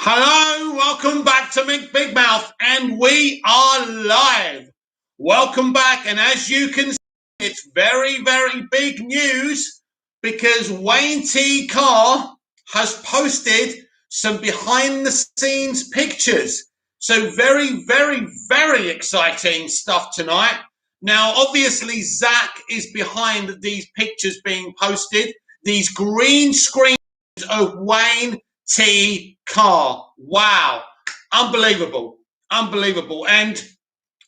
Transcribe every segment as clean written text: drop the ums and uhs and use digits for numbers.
Hello, welcome back to Big Mouth, and we are live. Welcome back, and as you can see, it's very, very big news because Wayne T. Carr has posted some behind-the-scenes pictures. So very, very, very exciting stuff tonight. Now, obviously, Zach is behind these pictures being posted, these green screens of Wayne T. Carr. Wow. Unbelievable. Unbelievable. And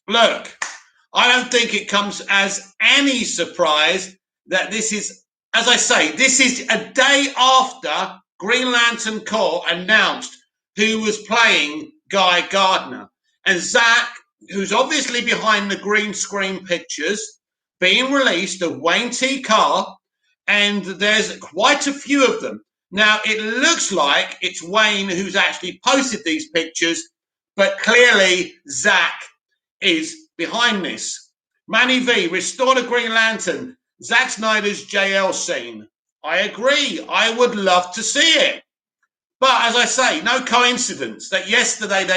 look, I don't think it comes as any surprise that this is, as I say, this is a day after Green Lantern Corps announced who was playing Guy Gardner. And Zach, who's obviously behind the green screen pictures being released of Wayne T. Carr, and there's quite a few of them. Now, it looks like it's Wayne who's actually posted these pictures, but clearly Zach is behind this. Manny V, restore the Green Lantern. Zack Snyder's JL scene. I agree. I would love to see it. But as I say, no coincidence that yesterday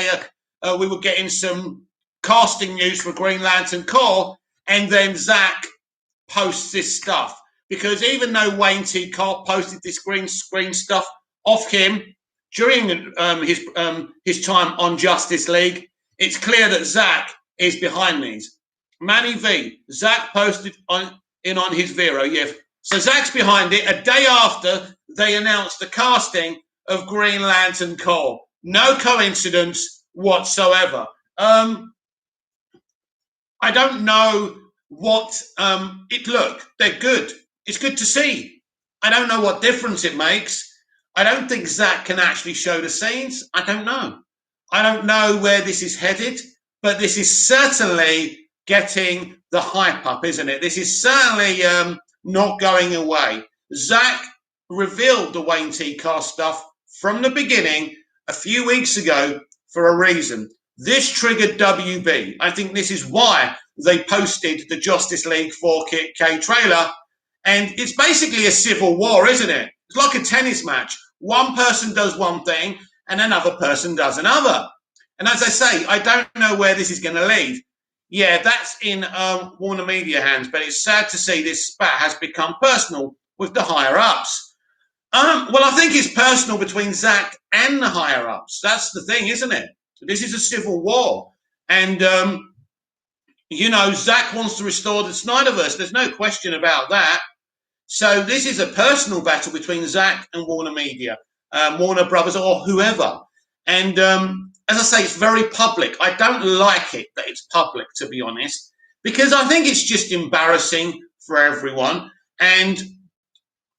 we were getting some casting news for Green Lantern Corps, and then Zach posts this stuff. Because even though Wayne T. Carr posted this green screen stuff off him during his time on Justice League, it's clear that Zach is behind these. Manny V, Zach posted on his Vero, yeah. So Zach's behind it a day after they announced the casting of Green Lantern Corps. No coincidence whatsoever. I don't know what look, they're good. It's good to see. I don't know what difference it makes. I don't think Zach can actually show the scenes. I don't know. I don't know where this is headed, but this is certainly getting the hype up, isn't it? This is certainly not going away. Zach revealed the Wayne T. Carr stuff from the beginning a few weeks ago for a reason. This triggered WB. I think this is why they posted the Justice League 4K trailer. And it's basically a civil war, isn't it? It's like a tennis match. One person does one thing and another person does another. And as I say, I don't know where this is going to lead. Yeah, that's in Warner Media hands, but it's sad to see this spat has become personal with the higher-ups. Well, I think it's personal between Zach and the higher-ups. That's the thing, isn't it? This is a civil war. And, Zach wants to restore the Snyderverse. There's no question about that. So this is a personal battle between Zach and Warner Media, Warner Brothers or whoever. And as I say, it's very public. I don't like it that it's public, to be honest, because I think it's just embarrassing for everyone. And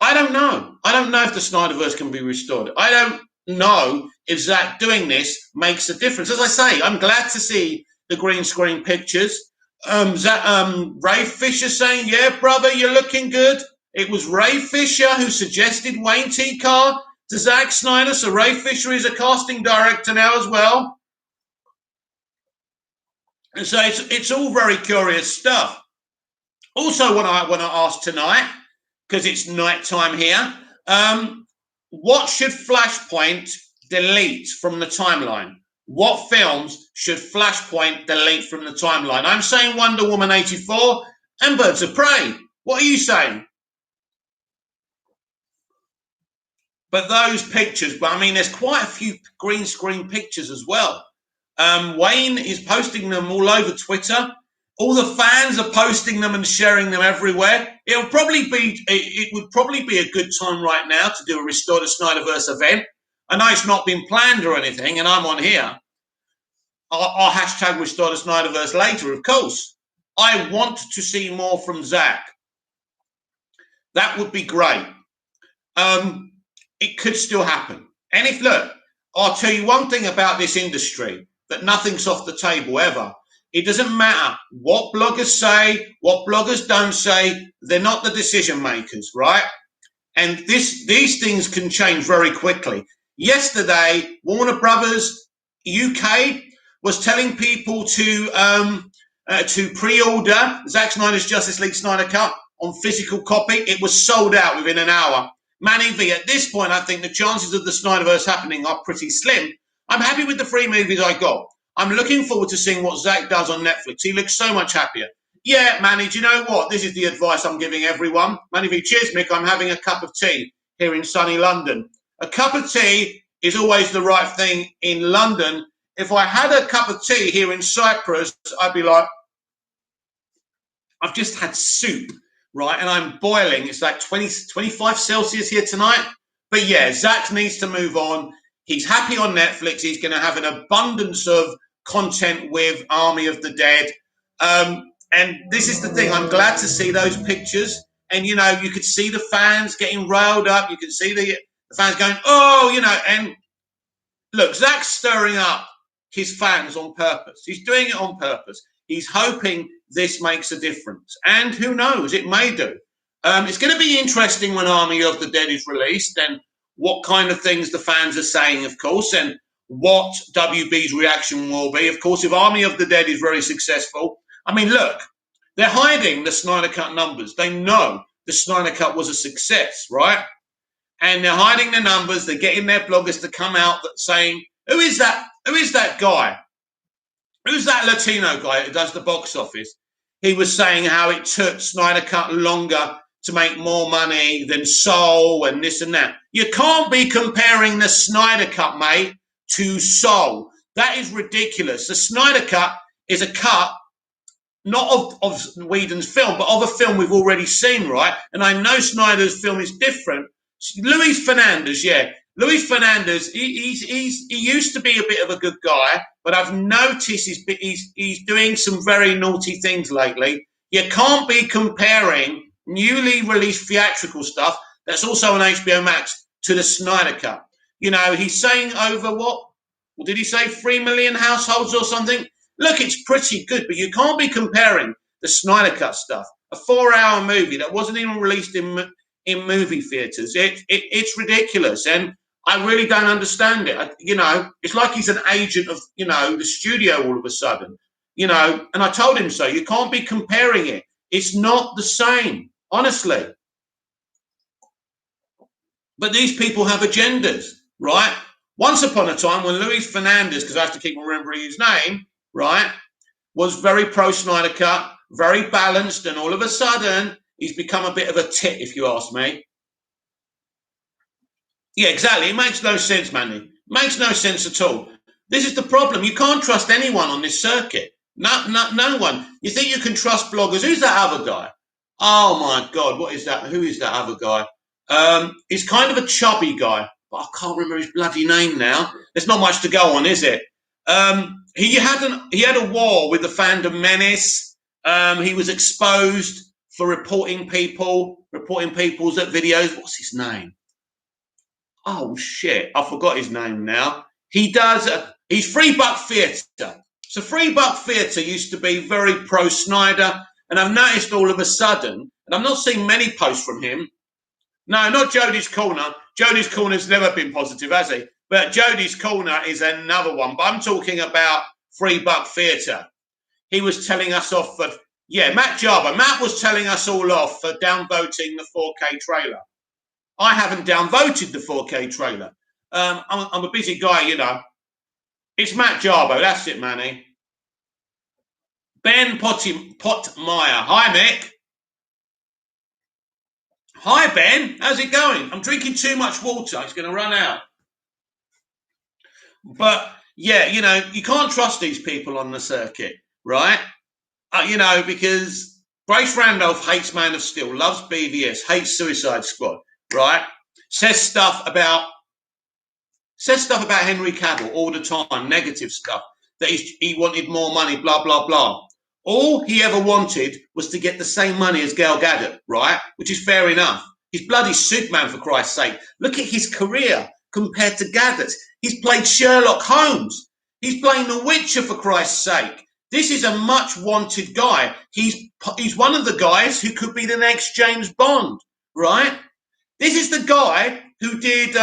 I don't know. I don't know if the Snyderverse can be restored. I don't know if Zach doing this makes a difference. As I say, I'm glad to see the green screen pictures. Ray Fisher saying, yeah, brother, you're looking good. It was Ray Fisher who suggested Wayne T. Carr to Zack Snyder, so Ray Fisher is a casting director now as well. And so it's all very curious stuff. Also, what I want to ask tonight, because it's night time here, what should Flashpoint delete from the timeline? What films should Flashpoint delete from the timeline? I'm saying Wonder Woman 84 and Birds of Prey. What are you saying? But those pictures, I mean, there's quite a few green screen pictures as well. Wayne is posting them all over Twitter. All the fans are posting them and sharing them everywhere. It would probably be a good time right now to do a Restore the Snyderverse event. I know it's not been planned or anything, and I'm on here. I'll hashtag Restore the Snyderverse later, of course. I want to see more from Zach. That would be great. It could still happen. And look, I'll tell you one thing about this industry, that nothing's off the table ever. It doesn't matter what bloggers say, what bloggers don't say. They're not the decision makers, right? And these things can change very quickly. Yesterday, Warner Brothers UK was telling people to pre-order Zack Snyder's Justice League Snyder Cut on physical copy. It was sold out within an hour. Manny V, at this point, I think the chances of the Snyderverse happening are pretty slim. I'm happy with the 3 movies I got. I'm looking forward to seeing what Zach does on Netflix. He looks so much happier. Yeah, Manny, do you know what? This is the advice I'm giving everyone. Manny V, cheers, Mick. I'm having a cup of tea here in sunny London. A cup of tea is always the right thing in London. If I had a cup of tea here in Cyprus, I'd be like, I've just had soup, right? And I'm boiling. It's like 20, 25 Celsius here tonight. But yeah, Zach needs to move on. He's happy on Netflix. He's going to have an abundance of content with Army of the Dead. And this is the thing. I'm glad to see those pictures. And, you know, you could see the fans getting riled up. You could see the fans going, oh, you know. And look, Zach's stirring up his fans on purpose. He's doing it on purpose. He's hoping this makes a difference. And who knows, it may do. It's going to be interesting when Army of the Dead is released and what kind of things the fans are saying, of course, and what WB's reaction will be. Of course, if Army of the Dead is very successful, I mean, look, they're hiding the Snyder Cut numbers. They know the Snyder Cut was a success, right? And they're hiding the numbers. They're getting their bloggers to come out saying, who is that? Who is that guy? Who's that Latino guy who does the box office? He was saying how it took Snyder Cut longer to make more money than Soul and this and that. You can't be comparing the Snyder Cut, mate, to Soul. That is ridiculous. The Snyder Cut is a cut, not of Whedon's film, but of a film we've already seen, right? And I know Snyder's film is different. Luis Fernandez, yeah. Luis Fernandez, he used to be a bit of a good guy, but I've noticed he's doing some very naughty things lately. You can't be comparing newly released theatrical stuff that's also on HBO Max to the Snyder Cut. You know, he's saying over what? Well, did he say 3 million households or something? Look, it's pretty good, but you can't be comparing the Snyder Cut stuff, a 4-hour movie that wasn't even released in movie theaters. It's ridiculous, and I really don't understand it. You know, it's like he's an agent of, you know, the studio all of a sudden, you know, and I told him so. You can't be comparing it. It's not the same, honestly. But these people have agendas, right? Once upon a time when Luis Fernandez, because I have to keep remembering his name, right, was very pro-Snyder Cut, very balanced, and all of a sudden he's become a bit of a tit, if you ask me. Yeah, exactly. It makes no sense, Manny. Makes no sense at all. This is the problem. You can't trust anyone on this circuit. No one. You think you can trust bloggers? Who's that other guy? Oh my God, what is that? Who is that other guy? He's kind of a chubby guy, but I can't remember his bloody name now. There's not much to go on, is it? He had a war with the fandom menace. He was exposed for reporting people's videos. What's his name? Oh shit, I forgot his name now. He's $3 Theatre. So $3 Theatre used to be very pro Snyder, and I've noticed all of a sudden, and I'm not seeing many posts from him. No, not Jody's Corner. Jody's Corner's never been positive, has he? But Jody's Corner is another one. But I'm talking about $3 Theatre. He was telling us off for, Matt Jarber. Matt was telling us all off for downvoting the 4K trailer. I haven't downvoted the 4K trailer. I'm a busy guy, you know. It's Matt Jarbo. That's it, Manny. Ben Potmeyer. Hi, Mick. Hi, Ben. How's it going? I'm drinking too much water. It's going to run out. But, yeah, you know, you can't trust these people on the circuit, right? You know, because Grace Randolph hates Man of Steel, loves BVS, hates Suicide Squad, right? Says stuff about Henry Cavill all the time, negative stuff, that he wanted more money, blah, blah, blah. All he ever wanted was to get the same money as Gal Gadot, right? Which is fair enough. He's bloody Superman, for Christ's sake. Look at his career compared to Gadot's. He's played Sherlock Holmes. He's playing The Witcher, for Christ's sake. This is a much wanted guy. He's one of the guys who could be the next James Bond, right? This is the guy who did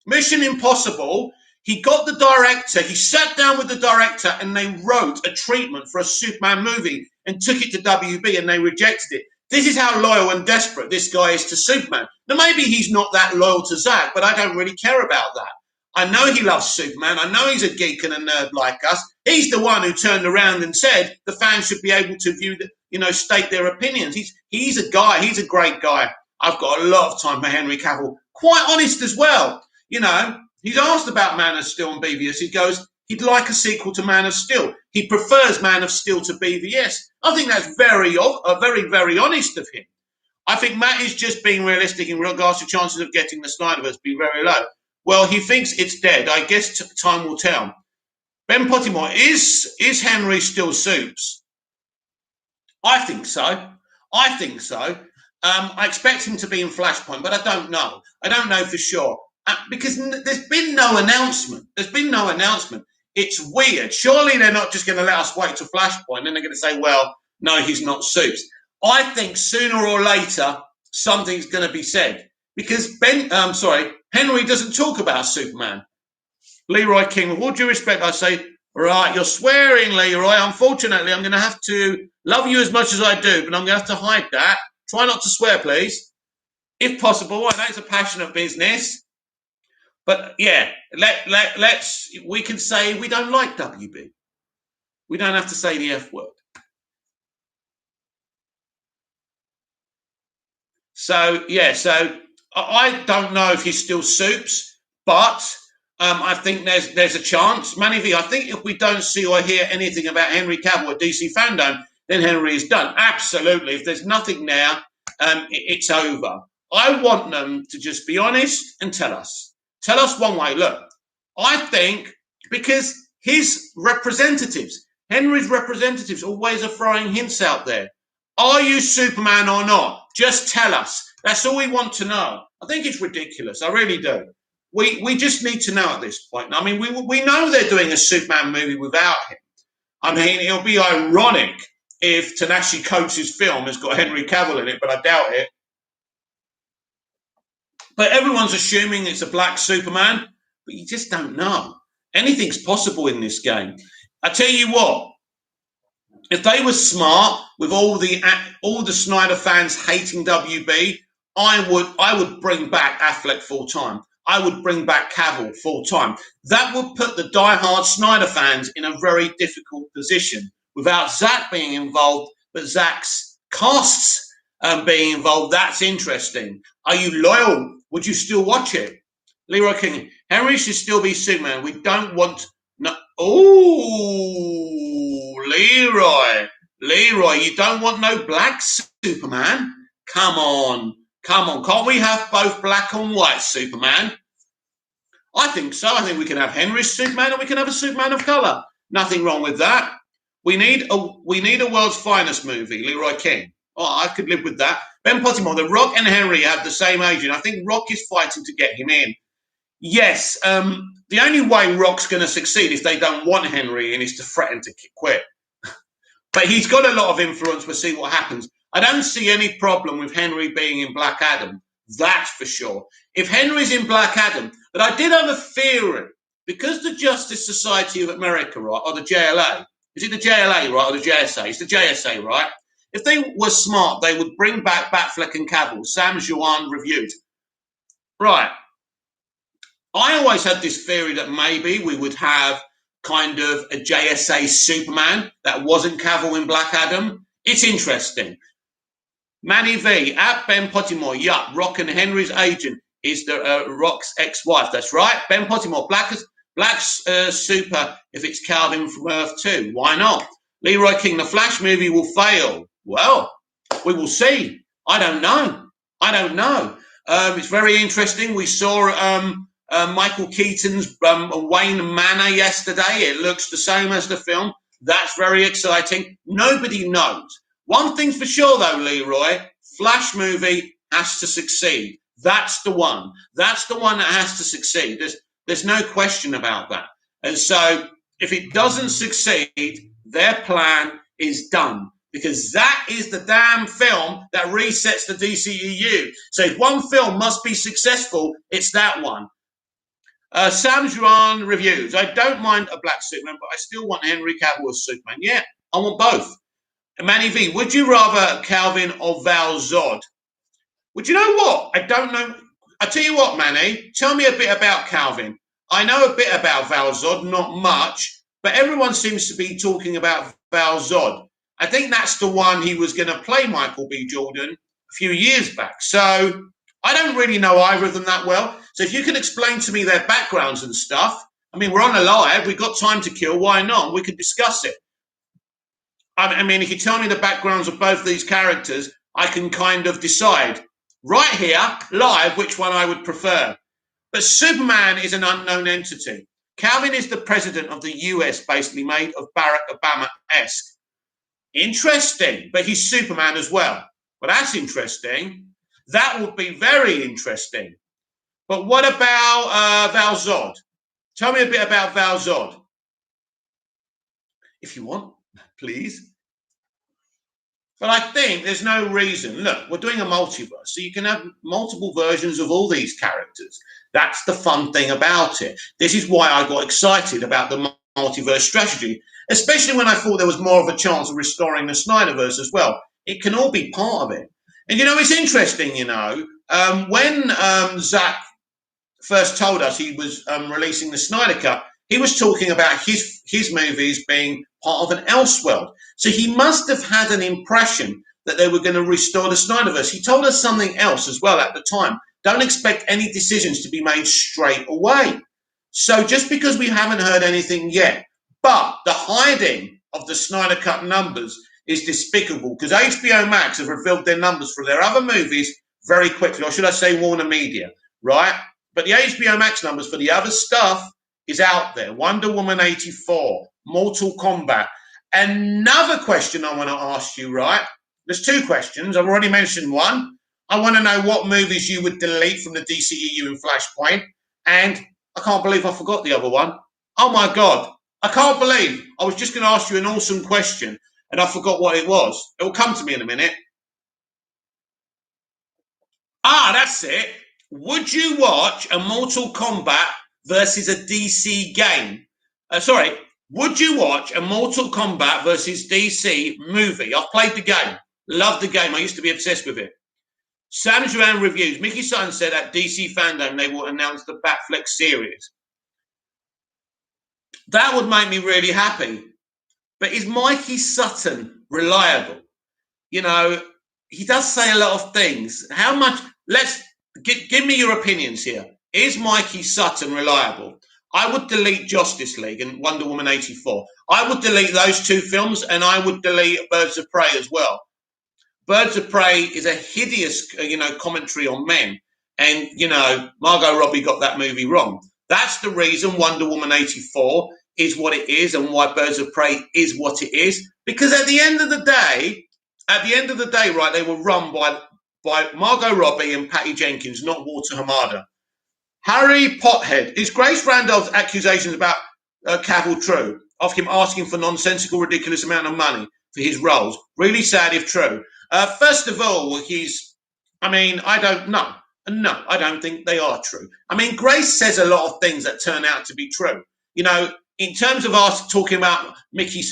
Mission Impossible. He got the director, he sat down with the director and they wrote a treatment for a Superman movie and took it to WB and they rejected it. This is how loyal and desperate this guy is to Superman. Now, maybe he's not that loyal to Zack, but I don't really care about that. I know he loves Superman. I know he's a geek and a nerd like us. He's the one who turned around and said the fans should be able to state their opinions. He's a guy. He's a great guy. I've got a lot of time for Henry Cavill. Quite honest as well. He's asked about Man of Steel and BVS. He goes, he'd like a sequel to Man of Steel. He prefers Man of Steel to BVS. I think that's very, very honest of him. I think Matt is just being realistic in regards to chances of getting the Snyderverse being very low. Well, he thinks it's dead. I guess time will tell. Ben Pottimore, is Henry still Supes? I think so. I expect him to be in Flashpoint, but I don't know. I don't know for sure because there's been no announcement. It's weird. Surely they're not just going to let us wait till Flashpoint, and they're going to say, well, no, he's not Supes. I think sooner or later something's going to be said because Henry doesn't talk about Superman. Leroy King, with all due respect, I say, right, you're swearing, Leroy. Unfortunately, I'm going to have to love you as much as I do, but I'm going to have to hide that. Try not to swear, please, if possible. I know it's a passionate business, but yeah, we can say we don't like WB. We don't have to say the F word. So I don't know if he's still Supes, but I think there's a chance. Manny V, I think if we don't see or hear anything about Henry Cavill at DC Fandom, then Henry is done. Absolutely. If there's nothing there, it's over. I want them to just be honest and tell us. Tell us one way. Look, I think because his representatives, Henry's representatives always are throwing hints out there. Are you Superman or not? Just tell us. That's all we want to know. I think it's ridiculous. I really do. We just need to know at this point. I mean, we know they're doing a Superman movie without him. I mean, it'll be ironic if Ta-Nehisi Coates' film has got Henry Cavill in it, but I doubt it. But everyone's assuming it's a black Superman, but you just don't know. Anything's possible in this game. I tell you what. If they were smart, with all the Snyder fans hating WB, I would bring back Affleck full time. I would bring back Cavill full time. That would put the diehard Snyder fans in a very difficult position. Without Zack being involved, but Zack's casts being involved, that's interesting. Are you loyal? Would you still watch it? Leroy King, Henry should still be Superman. We don't want no. Oh, Leroy, you don't want no black Superman? Come on. Can't we have both black and white Superman? I think so. I think we can have Henry's Superman and we can have a Superman of color. Nothing wrong with that. We need a world's finest movie, Leroy King. Oh, I could live with that. Ben Pottimore, The Rock and Henry have the same agent. I think Rock is fighting to get him in. Yes, the only way Rock's going to succeed if they don't want Henry in is to threaten to quit. But he's got a lot of influence. We'll see what happens. I don't see any problem with Henry being in Black Adam. That's for sure. If Henry's in Black Adam, but I did have a theory, because the Justice Society of America, right, or the JLA, is it the JLA, right, or the JSA? It's the JSA, right? If they were smart, they would bring back Batfleck and Cavill. Sam Juan reviewed. Right. I always had this theory that maybe we would have kind of a JSA Superman that wasn't Cavill in Black Adam. It's interesting. Manny V, at Ben Pottimore, yup, Rock and Henry's agent is the Rock's ex-wife. That's right. Ben Pottimore, black super if it's Calvin from Earth 2. Why not? Leroy King, the Flash movie will fail. Well, we will see. I don't know. It's very interesting. We saw Michael Keaton's Wayne Manor yesterday. It looks the same as the film. That's very exciting. Nobody knows. One thing's for sure, though, Leroy, Flash movie has to succeed. That's the one. That's the one that has to succeed. There's no question about that. And so if it doesn't succeed, their plan is done. Because that is the damn film that resets the DCEU. So if one film must be successful, it's that one. Sam Juan reviews. I don't mind a black Superman, but I still want Henry Cavill as Superman. Yeah, I want both. Manny V, would you rather Calvin or Val Zod? Would you know what? I don't know. I tell you what, Manny, tell me a bit about Calvin. I know a bit about Val Zod, not much, but everyone seems to be talking about Val Zod. I think that's the one he was going to play Michael B. Jordan a few years back. So I don't really know either of them that well. So if you can explain to me their backgrounds and stuff, I mean, we're on a live, we've got time to kill, why not? We could discuss it. I mean, if you tell me the backgrounds of both these characters, I can kind of decide right here, live, which one I would prefer. But Superman is an unknown entity. Calvin is the president of the US, basically made of Barack Obama-esque. Interesting, but he's Superman as well. Well, that's interesting. That would be very interesting. But what about Val Zod? Tell me a bit about Val Zod. If you want, please. But I think there's no reason. Look, we're doing a multiverse, so you can have multiple versions of all these characters. That's the fun thing about it. This is why I got excited about the multiverse strategy, especially when I thought there was more of a chance of restoring the Snyderverse as well. It can all be part of it. And, it's interesting, when Zach first told us he was releasing the Snyder Cut, he was talking about his movies being part of an Elseworld. So he must have had an impression that they were going to restore the Snyderverse. He told us something else as well at the time. Don't expect any decisions to be made straight away. So just because we haven't heard anything yet, but the hiding of the Snyder Cut numbers is despicable because HBO Max have revealed their numbers for their other movies very quickly, or should I say Warner Media, right? But the HBO Max numbers for the other stuff is out there. Wonder Woman 84, Mortal Kombat. Another question I want to ask you, right? There's two questions. I've already mentioned one. I want to know what movies you would delete from the DCEU in Flashpoint. And I can't believe I forgot the other one. Oh my God. I can't believe I was just going to ask you an awesome question and I forgot what it was. It will come to me in a minute. That's it. Would you watch a Mortal Kombat versus a DC game? Would you watch a Mortal Kombat versus DC movie? I've played the game. Love the game. I used to be obsessed with it. Sam Duran reviews. Mickey Sutton said at DC Fandom they will announce the Batfleck series. That would make me really happy. But is Mikey Sutton reliable? He does say a lot of things. How much? Let's give me your opinions here. Is Mikey Sutton reliable? I would delete Justice League and Wonder Woman 84. I would delete those two films and I would delete Birds of Prey as well. Birds of Prey is a hideous, commentary on men. And, Margot Robbie got that movie wrong. That's the reason Wonder Woman 84 is what it is and why Birds of Prey is what it is. Because at the end of the day, right, they were run by Margot Robbie and Patty Jenkins, not Walter Hamada. Harry Pothead. Is Grace Randolph's accusations about Cavill true? Of him asking for nonsensical, ridiculous amount of money for his roles. Really sad if true. First of all, I don't know. No, I don't think they are true. Grace says a lot of things that turn out to be true. In terms of us talking about Mikey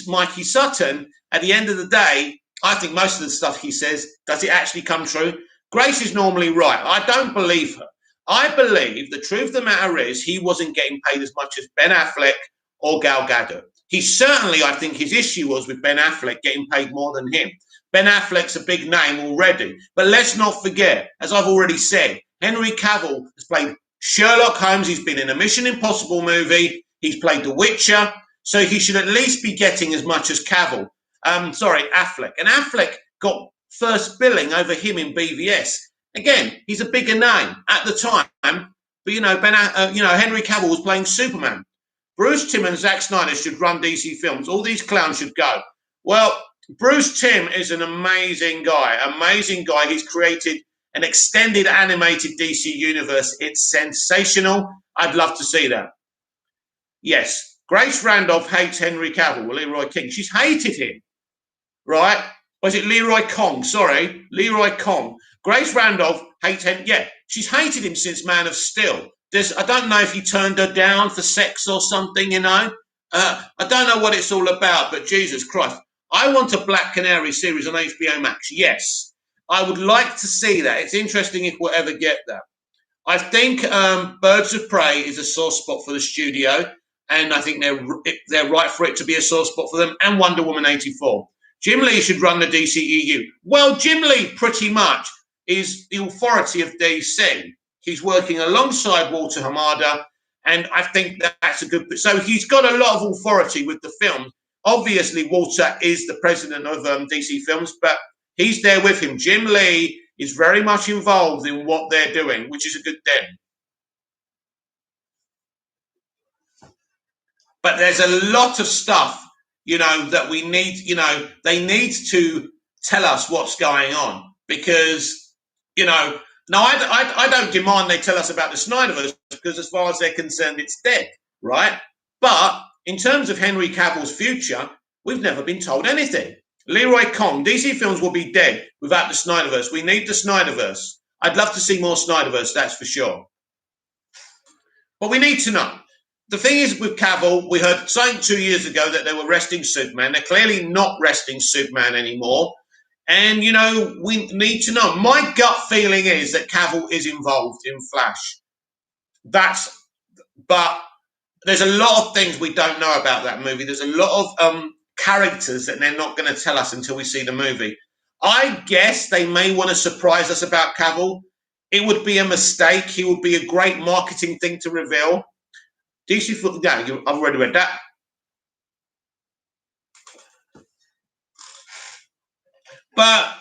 Sutton, at the end of the day, I think most of the stuff he says, does it actually come true? Grace is normally right. I don't believe her. I believe the truth of the matter is he wasn't getting paid as much as Ben Affleck or Gal Gadot. I think his issue was with Ben Affleck getting paid more than him. Ben Affleck's a big name already. But let's not forget, as I've already said, Henry Cavill has played Sherlock Holmes. He's been in a Mission Impossible movie. He's played The Witcher. So he should at least be getting as much as Affleck. And Affleck got first billing over him in BVS. Again, he's a bigger name at the time. But, Henry Cavill was playing Superman. Bruce Timm and Zack Snyder should run DC films. All these clowns should go. Well, Bruce Timm is an amazing guy. He's created an extended animated DC universe. It's sensational. I'd love to see that. Yes, Grace Randolph hates Henry Cavill, Leroy King. She's hated him, right? Was it Leroy Kong? Sorry, Leroy Kong. Grace Randolph hates him. Yeah, she's hated him since Man of Steel. I don't know if he turned her down for sex or something, I don't know what it's all about, but Jesus Christ. I want a Black Canary series on HBO Max. Yes, I would like to see that. It's interesting if we'll ever get that. I think Birds of Prey is a sore spot for the studio, and I think they're right for it to be a sore spot for them. And Wonder Woman 84. Jim Lee should run the DCEU. Well, Jim Lee pretty much is the authority of DC. He's working alongside Walter Hamada, and I think that's a good. So he's got a lot of authority with the film. Obviously, Walter is the president of DC Films, but he's there with him. Jim Lee is very much involved in what they're doing, which is a good thing. But there's a lot of stuff, that we need, they need to tell us what's going on because, no, I don't demand they tell us about the Snyderverse because as far as they're concerned, it's dead, right? But in terms of Henry Cavill's future, we've never been told anything. Leroy Kong, DC Films will be dead without the Snyderverse. We need the Snyderverse. I'd love to see more Snyderverse, that's for sure. But we need to know. The thing is with Cavill, we heard something 2 years ago that they were resting Superman. They're clearly not resting Superman anymore. And, we need to know. My gut feeling is that Cavill is involved in Flash. But there's a lot of things we don't know about that movie. There's a lot of characters that they're not going to tell us until we see the movie. I guess they may want to surprise us about Cavill. It would be a mistake. He would be a great marketing thing to reveal. DC, yeah, I've already read that. But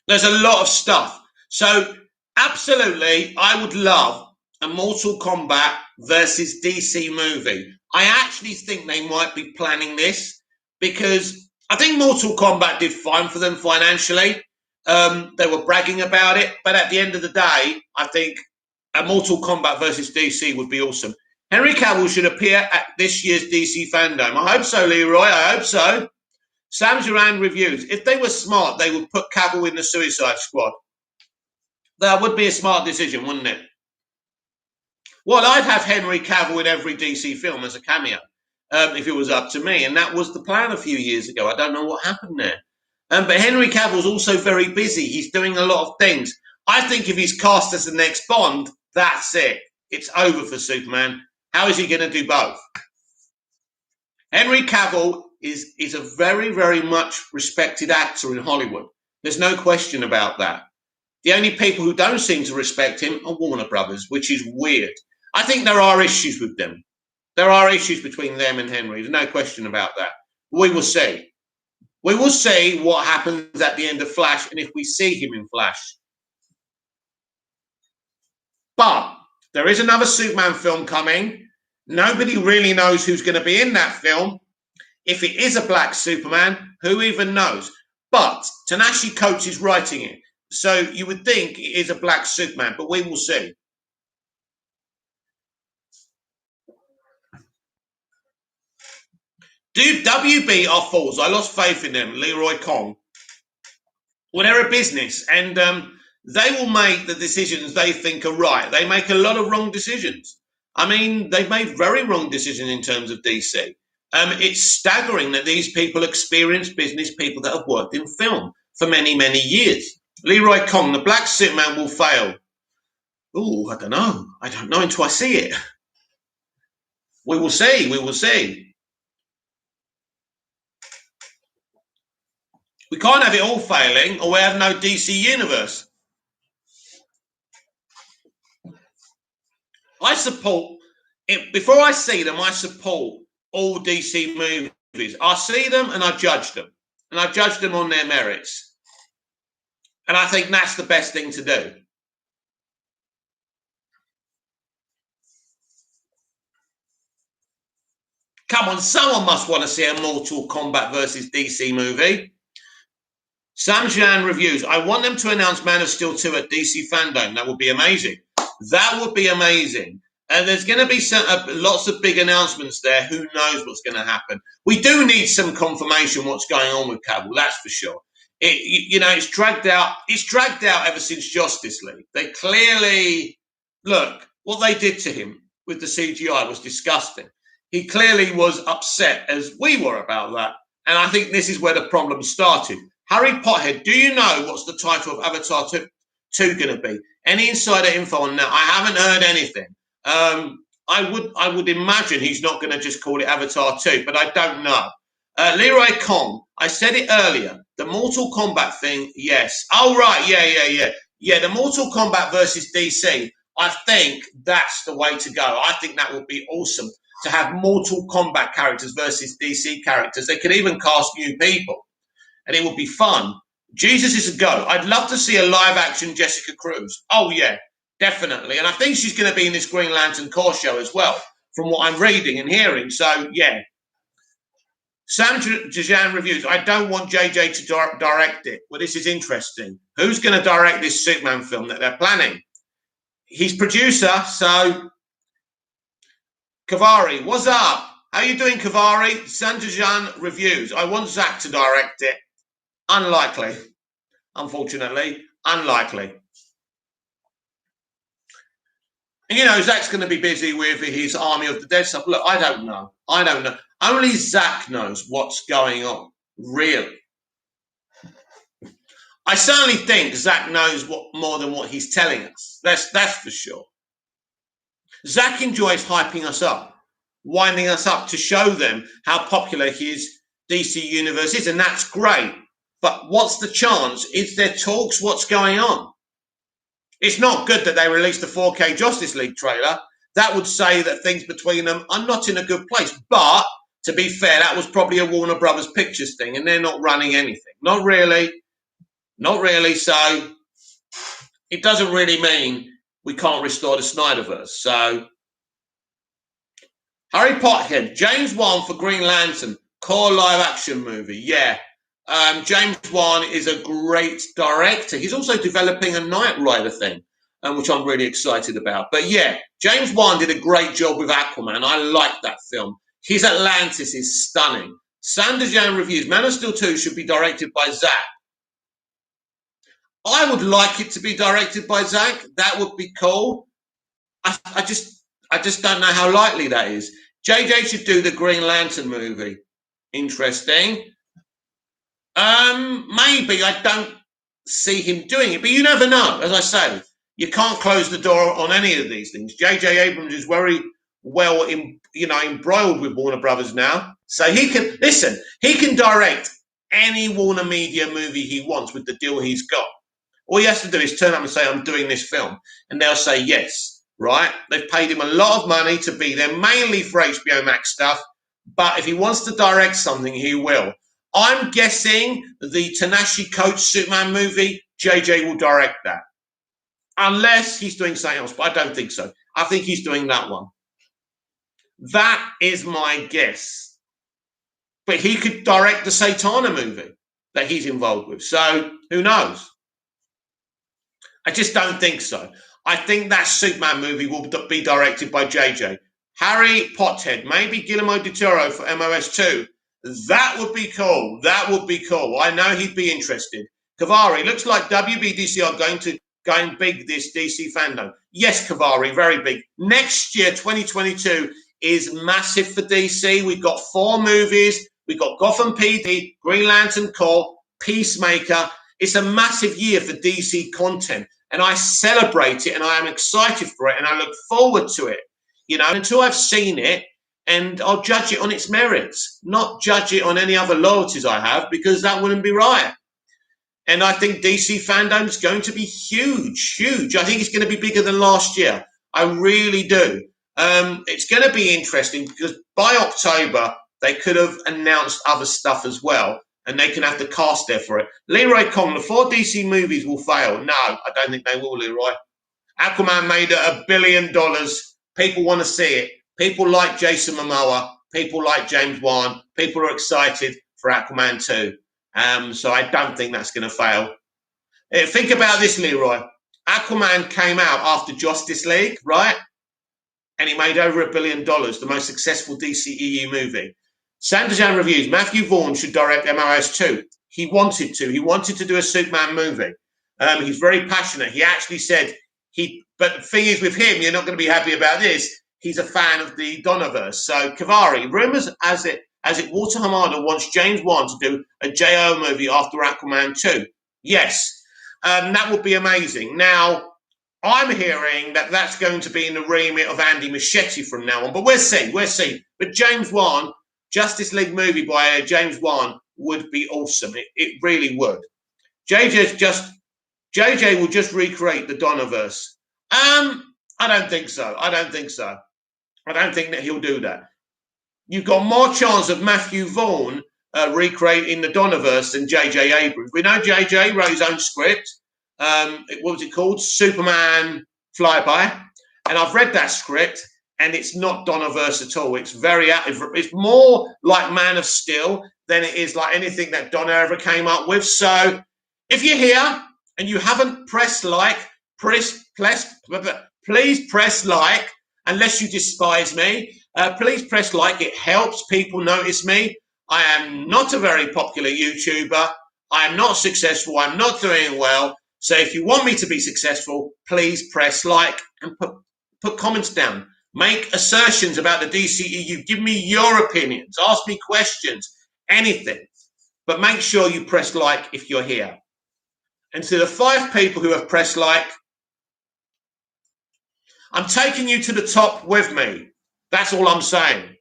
there's a lot of stuff. So absolutely, I would love a Mortal Kombat versus DC movie. I actually think they might be planning this because I think Mortal Kombat did fine for them financially. They were bragging about it. But at the end of the day, I think a Mortal Kombat versus DC would be awesome. Henry Cavill should appear at this year's DC Fandom. I hope so, Leroy. I hope so. Sam Duran reviews. If they were smart, they would put Cavill in the Suicide Squad. That would be a smart decision, wouldn't it? Well, I'd have Henry Cavill in every DC film as a cameo if it was up to me. And that was the plan a few years ago. I don't know what happened there. But Henry Cavill's also very busy. He's doing a lot of things. I think if he's cast as the next Bond, that's it. It's over for Superman. How is he going to do both? Henry Cavill is a very, very much respected actor in Hollywood. There's no question about that. The only people who don't seem to respect him are Warner Brothers, which is weird. I think there are issues with them. There are issues between them and Henry. There's no question about that. We will see. We will see what happens at the end of Flash and if we see him in Flash. But there is another Superman film coming. Nobody really knows who's going to be in that film. If it is a black Superman, who even knows? But Ta-Nehisi Coates is writing it. So you would think it is a black Superman, but we will see. Dude, WB are fools. I lost faith in them. Leroy Kong. Well, they're a business, and they will make the decisions they think are right. They make a lot of wrong decisions. I mean, they've made very wrong decisions in terms of DC. It's staggering that these people experience business people that have worked in film for many, many years. Leroy Kong, the black Superman will fail. Oh, I don't know. I don't know until I see it. We will see. We will see. We can't have it all failing or we have no DC universe. I support it. Before I see them, I support all DC movies. I see them and I judge them. And I judge them on their merits. And I think that's the best thing to do. Come on, someone must want to see a Mortal Kombat versus DC movie. Sam Jan reviews. I want them to announce Man of Steel 2 at DC Fandom. That would be amazing. That would be amazing. And there's going to be lots of big announcements there. Who knows what's going to happen? We do need some confirmation what's going on with Cavill. That's for sure. It's dragged out. It's dragged out ever since Justice League. They clearly look what they did to him with the CGI was disgusting. He clearly was upset as we were about that. And I think this is where the problem started. Harry Potter, do you know what's the title of Avatar 2 going to be? Any insider info on that? I haven't heard anything. I would imagine he's not going to just call it Avatar 2, but I don't know. Leroy Kong, I said it earlier. The Mortal Kombat thing, yes. Oh, right, yeah. Yeah, the Mortal Kombat versus DC, I think that's the way to go. I think that would be awesome to have Mortal Kombat characters versus DC characters. They could even cast new people, and it would be fun. Jesus is a go. I'd love to see a live-action Jessica Cruz. Oh, yeah, definitely. And I think she's going to be in this Green Lantern Corps show as well, from what I'm reading and hearing. So, yeah. Sam Jajan reviews, I don't want JJ to direct it. Well, this is interesting. Who's going to direct this Superman film that they're planning? He's producer, so... Kavari, what's up? How you doing, Kavari? Sam Jajan reviews, I want Zach to direct it. Unlikely. Unfortunately, unlikely. And, you know, Zach's going to be busy with his Army of the Dead stuff. Look, I don't know. Only Zach knows what's going on, really. I certainly think Zach knows more than what he's telling us. That's for sure. Zach enjoys hyping us up, winding us up to show them how popular his DC universe is, and that's great. But what's the chance? Is there talks? What's going on? It's not good that they released the 4K Justice League trailer. That would say that things between them are not in a good place. But to be fair, that was probably a Warner Brothers Pictures thing, and they're not running anything. Not really. Not really. So it doesn't really mean we can't restore the Snyderverse. So Harry Potter, James Wan for Green Lantern, core live action movie. Yeah. James Wan is a great director. He's also developing a Knight Rider thing, which I'm really excited about. But yeah, James Wan did a great job with Aquaman. I like that film. His Atlantis is stunning. Sanderjan reviews, Man of Steel 2 should be directed by Zach. I would like it to be directed by Zach. That would be cool. I just don't know how likely that is. JJ should do the Green Lantern movie. Interesting. Maybe. I don't see him doing it, but you never know. As I say, you can't close the door on any of these things. J.J. Abrams is very well, embroiled with Warner Brothers now, so he can direct any Warner Media movie he wants with the deal he's got. All he has to do is turn up and say, "I'm doing this film," and they'll say yes. Right? They've paid him a lot of money to be there, mainly for HBO Max stuff. But if he wants to direct something, he will. I'm guessing the Tanashi Coates Superman movie, JJ will direct that. Unless he's doing something else, but I don't think so. I think he's doing that one. That is my guess. But he could direct the Satana movie that he's involved with. So, who knows? I just don't think so. I think that Superman movie will be directed by JJ. Harry Pothead, maybe Guillermo del Toro for MOS2. That would be cool. That would be cool. I know he'd be interested. Kavari, looks like WBDC are going big this DC fandom. Yes, Kavari, very big. Next year, 2022, is massive for DC. We've got 4 movies. We've got Gotham PD, Green Lantern Corps, Peacemaker. It's a massive year for DC content. And I celebrate it, and I am excited for it, and I look forward to it. You know, until I've seen it, and I'll judge it on its merits, not judge it on any other loyalties I have, because that wouldn't be right. And I think DC fandom is going to be huge, huge. I think it's going to be bigger than last year. I really do. It's going to be interesting because by October, they could have announced other stuff as well, and they can have the cast there for it. Leroy Kong, the 4 DC movies will fail. No, I don't think they will, Leroy. Aquaman made $1 billion. People want to see it. People like Jason Momoa. People like James Wan. People are excited for Aquaman 2. So I don't think that's going to fail. Think about this, Leroy. Aquaman came out after Justice League, right? And he made over $1 billion, the most successful DCEU movie. Sanderjan reviews, Matthew Vaughn should direct MOS 2. He wanted to. He wanted to do a Superman movie. He's very passionate. He actually said but the thing is with him, you're not going to be happy about this. He's a fan of the Donnerverse. So Kavari, rumors as it Walter Hamada wants James Wan to do a JO movie after Aquaman 2. Yes, that would be amazing. Now, I'm hearing that that's going to be in the remit of Andy Muschietti from now on, but we'll see, we'll see. But James Wan, Justice League movie by James Wan would be awesome. It really would. JJ will just recreate the Donnerverse. I don't think so. I don't think so. I don't think that he'll do that. You've got more chance of Matthew Vaughn recreating the Donnerverse than J.J. Abrams. We know J.J. wrote his own script. What was it called? Superman Flyby. And I've read that script, and it's not Donnerverse at all. It's more like Man of Steel than it is like anything that Donner ever came up with. So if you're here and you haven't pressed like, please press like, unless you despise me. Please press like. It helps people notice me. I am not a very popular YouTuber. I am not successful. I'm not doing well. So if you want me to be successful, please press like and put comments down. Make assertions about the DCEU. Give me your opinions. Ask me questions. Anything. But make sure you press like if you're here. And to the 5 people who have pressed like, I'm taking you to the top with me. That's all I'm saying.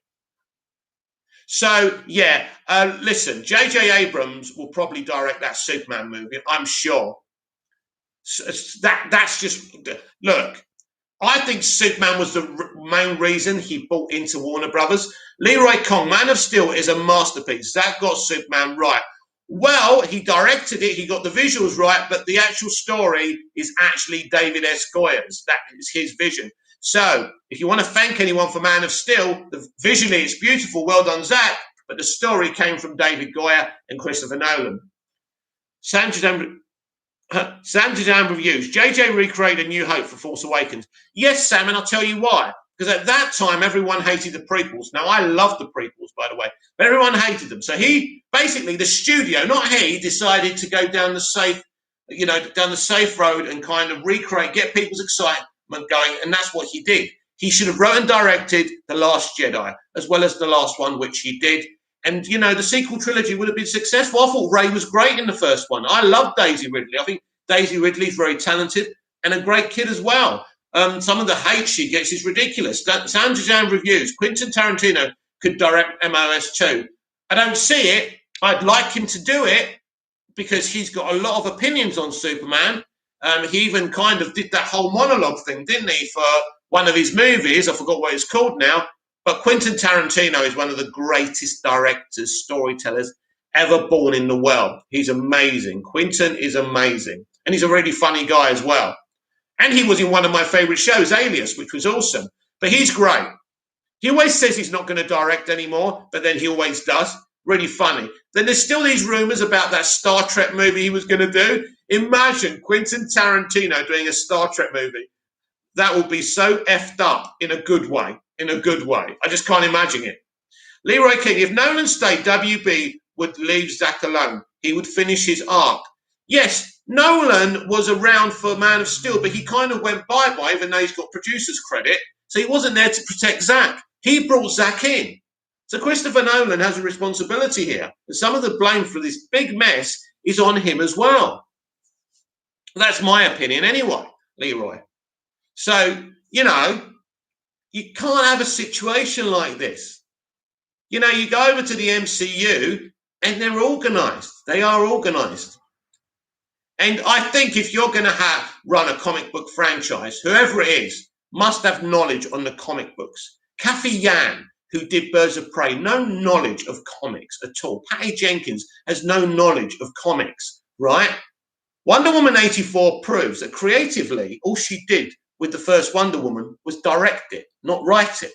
So, yeah, listen, J.J. Abrams will probably direct that Superman movie, I'm sure. So that's just, look, I think Superman was the main reason he bought into Warner Brothers. Leroy Kong, Man of Steel, is a masterpiece. That got Superman right. Well, he directed it, he got the visuals right, but the actual story is actually David S. Goya's. That is his vision. So, if you want to thank anyone for Man of Steel, visually it's beautiful, well done, Zach, but the story came from David Goya and Christopher Nolan. Sam Jadam reviews. JJ recreated A New Hope for Force Awakens. Yes, Sam, and I'll tell you why. Because at that time, everyone hated the prequels. Now, I love the prequels, by the way, but everyone hated them. So he, basically, the studio, not he, decided to go down the safe road and kind of recreate, get people's excitement going, and that's what he did. He should have wrote and directed The Last Jedi, as well as the last one, which he did. And, the sequel trilogy would have been successful. I thought Rey was great in the first one. I love Daisy Ridley. I think Daisy Ridley's very talented and a great kid as well. Some of the hate she gets is ridiculous. Sam Jazam reviews. Quentin Tarantino could direct MOS 2. I don't see it. I'd like him to do it because he's got a lot of opinions on Superman. He even kind of did that whole monologue thing, didn't he, for one of his movies? I forgot what it's called now. But Quentin Tarantino is one of the greatest directors, storytellers ever born in the world. He's amazing. Quentin is amazing. And he's a really funny guy as well. And he was in one of my favorite shows, Alias, which was awesome. But he's great. He always says he's not going to direct anymore, but then he always does. Really funny. Then there's still these rumors about that Star Trek movie he was going to do. Imagine Quentin Tarantino doing a Star Trek movie. That will be so effed up in a good way. In a good way. I just can't imagine it. Leroy King, if Nolan stayed, WB would leave Zack alone. He would finish his arc. Yes, Nolan was around for Man of Steel, but he kind of went bye-bye, even though he's got producer's credit. So he wasn't there to protect Zack. He brought Zack in. So Christopher Nolan has a responsibility here. And some of the blame for this big mess is on him as well. That's my opinion anyway, Leroy. So, you can't have a situation like this. You go over to the MCU and they're organized. They are organized. And I think if you're going to run a comic book franchise, whoever it is, must have knowledge on the comic books. Kathy Yan, who did Birds of Prey, no knowledge of comics at all. Patty Jenkins has no knowledge of comics, right? Wonder Woman 84 proves that creatively, all she did with the first Wonder Woman was direct it, not write it.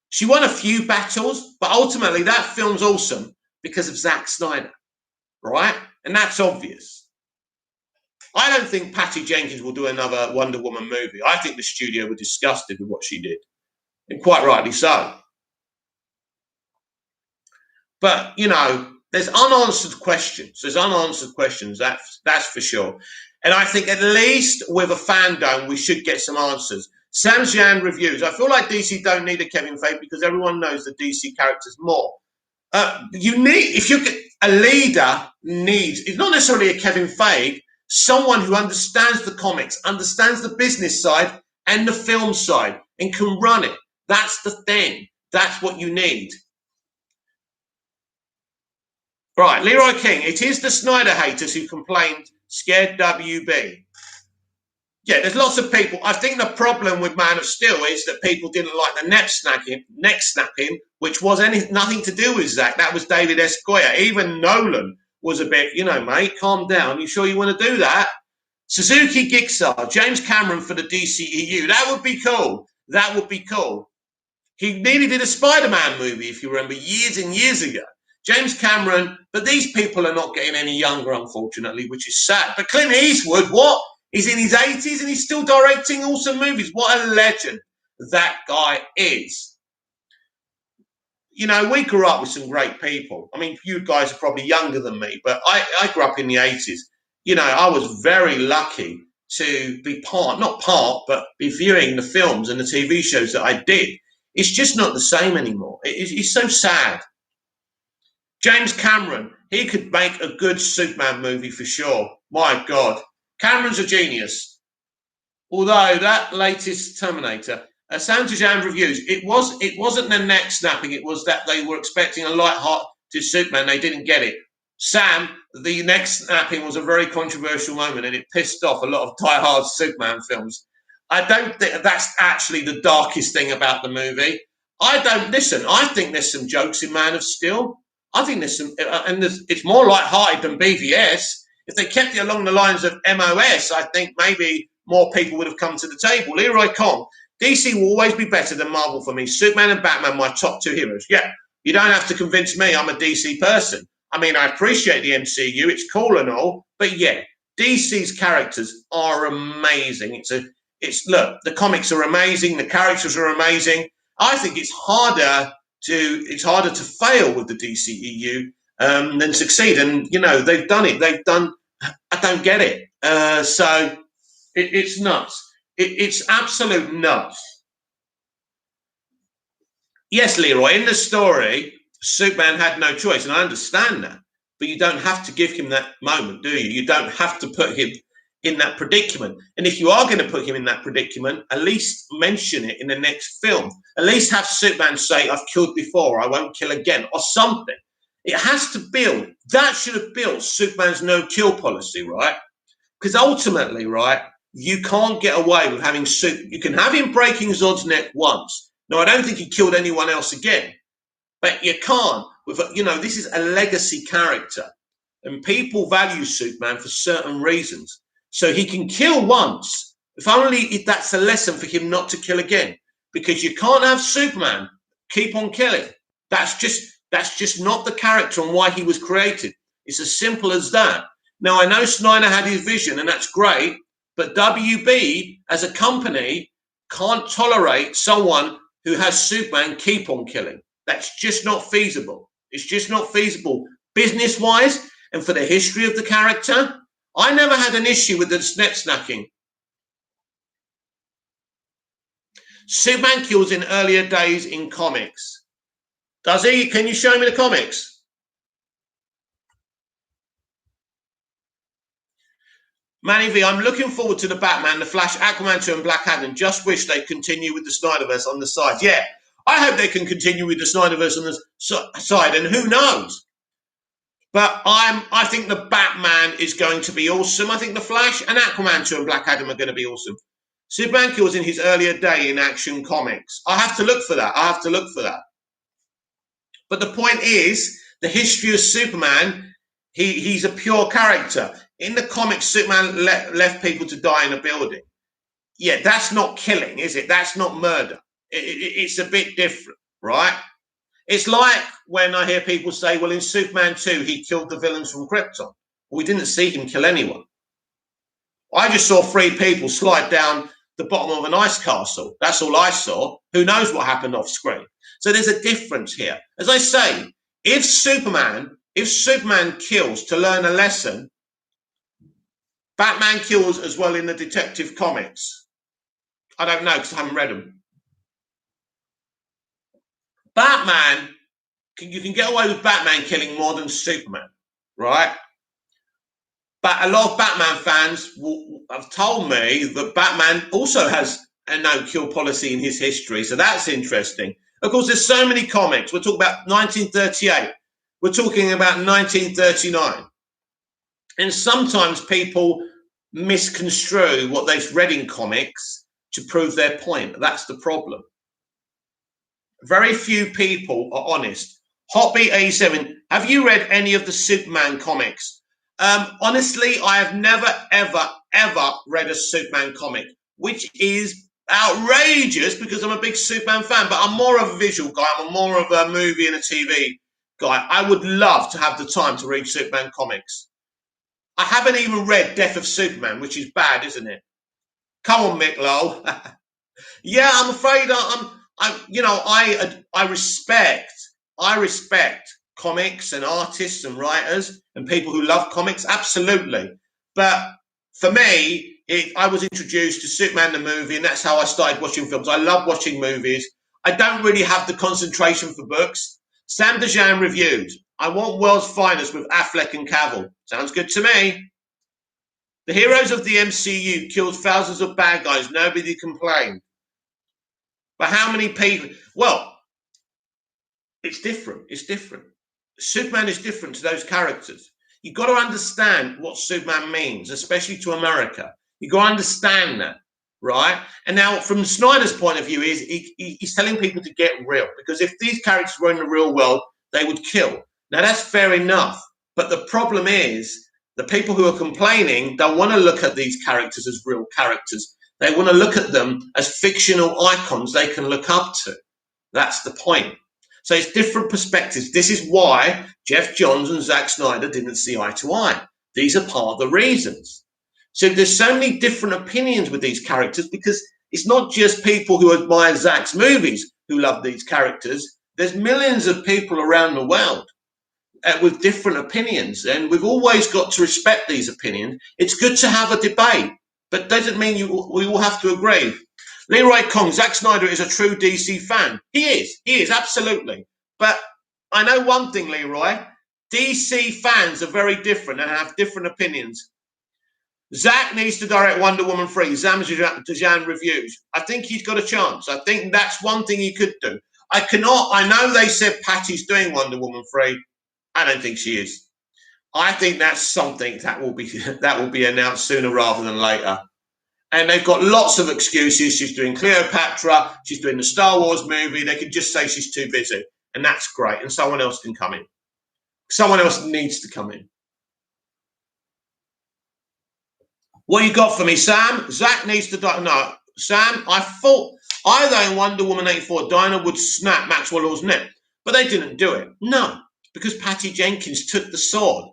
She won a few battles, but ultimately that film's awesome because of Zack Snyder, right? And that's obvious. I don't think Patty Jenkins will do another Wonder Woman movie. I think the studio were disgusted with what she did, and quite rightly so. But, there's unanswered questions. There's unanswered questions, that's for sure. And I think at least with a fandom, we should get some answers. Sam Jan reviews. I feel like DC don't need a Kevin Feige because everyone knows the DC characters more. A leader needs, it's not necessarily a Kevin Feige, Someone who understands the comics, understands the business side and the film side, and can run it. That's the thing. That's what you need. Right, Leroy King. It is the Snyder haters who complained, scared WB. Yeah, there's lots of people. I think the problem with Man of Steel is that people didn't like the neck snapping, which was nothing to do with Zack. That was David S. Goyer. Even Nolan was a bit, mate, calm down. You sure you want to do that? Suzuki Gixar, James Cameron for the DCEU. That would be cool. That would be cool. He nearly did a Spider-Man movie, if you remember, years and years ago. James Cameron, but these people are not getting any younger, unfortunately, which is sad. But Clint Eastwood, what? He's in his 80s and he's still directing awesome movies. What a legend that guy is. We grew up with some great people. I mean, you guys are probably younger than me, but I grew up in the 80s. I was very lucky to be but be viewing the films and the TV shows that I did. It's just not the same anymore. It's so sad. James Cameron, he could make a good Superman movie for sure. My God. Cameron's a genius. Although that latest Terminator, Santajan reviews, it wasn't the neck snapping, it was that they were expecting a light-hearted Superman. They didn't get it. Sam, the neck snapping was a very controversial moment and it pissed off a lot of die-hard Superman films. I don't think that's actually the darkest thing about the movie. I think there's some jokes in Man of Steel. I think there's some, it's more light-hearted than BVS. If they kept it along the lines of MOS, I think maybe more people would have come to the table. Leroy Kong, DC will always be better than Marvel for me. Superman and Batman, my top two heroes. Yeah, you don't have to convince me I'm a DC person. I mean, I appreciate the MCU. It's cool and all. But yeah, DC's characters are amazing. Look, the comics are amazing. The characters are amazing. I think it's harder to fail with the DCEU than succeed. And, they've done it. I don't get it. So it's nuts. It's absolute nuts. Yes, Leroy, in the story, Superman had no choice, and I understand that. But you don't have to give him that moment, do you? You don't have to put him in that predicament. And if you are going to put him in that predicament, at least mention it in the next film. At least have Superman say, I've killed before, I won't kill again, or something. It has to build. That should have built Superman's no-kill policy, right? Because ultimately, right, you can't get away with having you can have him breaking Zod's neck once. No, I don't think he killed anyone else again. But you can't. This is a legacy character. And people value Superman for certain reasons. So he can kill once, if that's a lesson for him not to kill again. Because you can't have Superman keep on killing. That's just not the character and why he was created. It's as simple as that. Now, I know Snyder had his vision, and that's great, but WB, as a company, can't tolerate someone who has Superman keep on killing. That's just not feasible. It's just not feasible business-wise and for the history of the character. I never had an issue with the neck snapping. Superman kills in earlier days in comics. Does he? Can you show me the comics? Manny V, I'm looking forward to the Batman, the Flash, Aquaman 2 and Black Adam. Just wish they'd continue with the Snyderverse on the side. Yeah, I hope they can continue with the Snyderverse on the side, and who knows? But I think the Batman is going to be awesome. I think the Flash and Aquaman 2 and Black Adam are going to be awesome. Superman kills in his earlier day in Action Comics. I have to look for that. But the point is, the history of Superman, he's a pure character. In the comics, Superman left people to die in a building. Yeah, that's not killing, is it? That's not murder. It's a bit different, right? It's like when I hear people say, well, in Superman 2, he killed the villains from Krypton. Well, we didn't see him kill anyone. I just saw 3 people slide down the bottom of an ice castle. That's all I saw. Who knows what happened off screen? So there's a difference here. As I say, if Superman kills to learn a lesson, Batman kills as well in the Detective Comics. I don't know because I haven't read them. Batman, you can get away with Batman killing more than Superman, right? But a lot of Batman fans have told me that Batman also has a no-kill policy in his history. So that's interesting. Of course, there's so many comics. We're talking about 1938. We're talking about 1939. And sometimes people misconstrue what they've read in comics to prove their point. That's the problem. Very few people are honest. Hotbeat 87, have you read any of the Superman comics? Honestly, I have never, ever read a Superman comic, which is outrageous because I'm a big Superman fan, but I'm more of a visual guy. I'm more of a movie and a TV guy. I would love to have the time to read Superman comics. I haven't even read Death of Superman, which is bad, isn't it? Come on, Mick Lowell. Yeah, I'm afraid I respect comics and artists and writers and people who love comics, absolutely. But for me, I was introduced to Superman the movie, and that's how I started watching films. I love watching movies. I don't really have the concentration for books. Sam Dejan reviewed. I want World's Finest with Affleck and Cavill. Sounds good to me. The heroes of the MCU killed thousands of bad guys. Nobody complained. But how many people? Well, it's different. It's different. Superman is different to those characters. You've got to understand what Superman means, especially to America. You've got to understand that, right? And now, from Snyder's point of view, he's telling people to get real, because if these characters were in the real world, they would kill. Now, that's fair enough. But the problem is, the people who are complaining don't want to look at these characters as real characters. They want to look at them as fictional icons they can look up to. That's the point. So it's different perspectives. This is why Jeff Johns and Zack Snyder didn't see eye to eye. These are part of the reasons. So there's so many different opinions with these characters, because it's not just people who admire Zack's movies who love these characters. There's millions of people around the world with different opinions, and we've always got to respect these opinions. It's good to have a debate, but doesn't mean we all have to agree. Leroy Kong, Zack Snyder is a true DC fan. He is, absolutely. But I know one thing, Leroy, DC fans are very different and have different opinions. Zack needs to direct Wonder Woman 3. Sam Dejan reviews. I think he's got a chance. I think that's one thing he could do. I know they said Patty's doing Wonder Woman 3. I don't think she is. I think that's something that will be announced sooner rather than later. And they've got lots of excuses. She's doing Cleopatra. She's doing the Star Wars movie. They could just say she's too busy. And that's great. And someone else can come in. Someone else needs to come in. What you got for me, Sam? Zack needs to die. No, Sam, I thought either in Wonder Woman 84, Dinah would snap Maxwell Lord's neck. But they didn't do it. No, because Patty Jenkins took the sword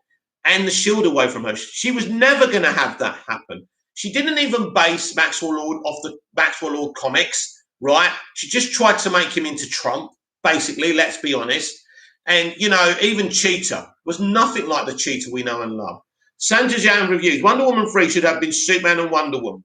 and the shield away from her. She was never going to have that happen. She didn't even base Maxwell Lord off the Maxwell Lord comics, right? She just tried to make him into Trump, basically, let's be honest. And, even Cheetah was nothing like the Cheetah we know and love. Sandra Jan reviews. Wonder Woman 3 should have been Superman and Wonder Woman.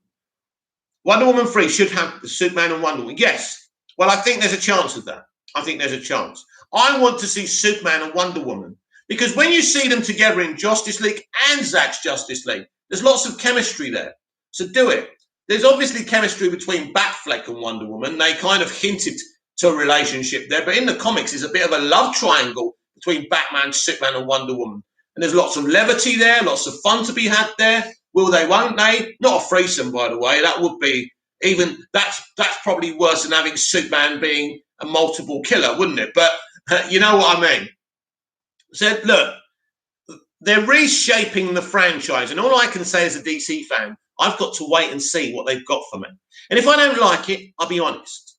Wonder Woman 3 should have Superman and Wonder Woman. Yes. Well, I think there's a chance of that. I think there's a chance. I want to see Superman and Wonder Woman, because when you see them together in Justice League and Zack's Justice League, there's lots of chemistry there. So do it. There's obviously chemistry between Batfleck and Wonder Woman. They kind of hinted to a relationship there. But in the comics, there's a bit of a love triangle between Batman, Superman, and Wonder Woman. And there's lots of levity there, lots of fun to be had there. Will they, won't they? Not a threesome, by the way. That would be that's probably worse than having Superman being a multiple killer, wouldn't it? But you know what I mean. So, look, they're reshaping the franchise. And all I can say as a DC fan, I've got to wait and see what they've got for me. And if I don't like it, I'll be honest.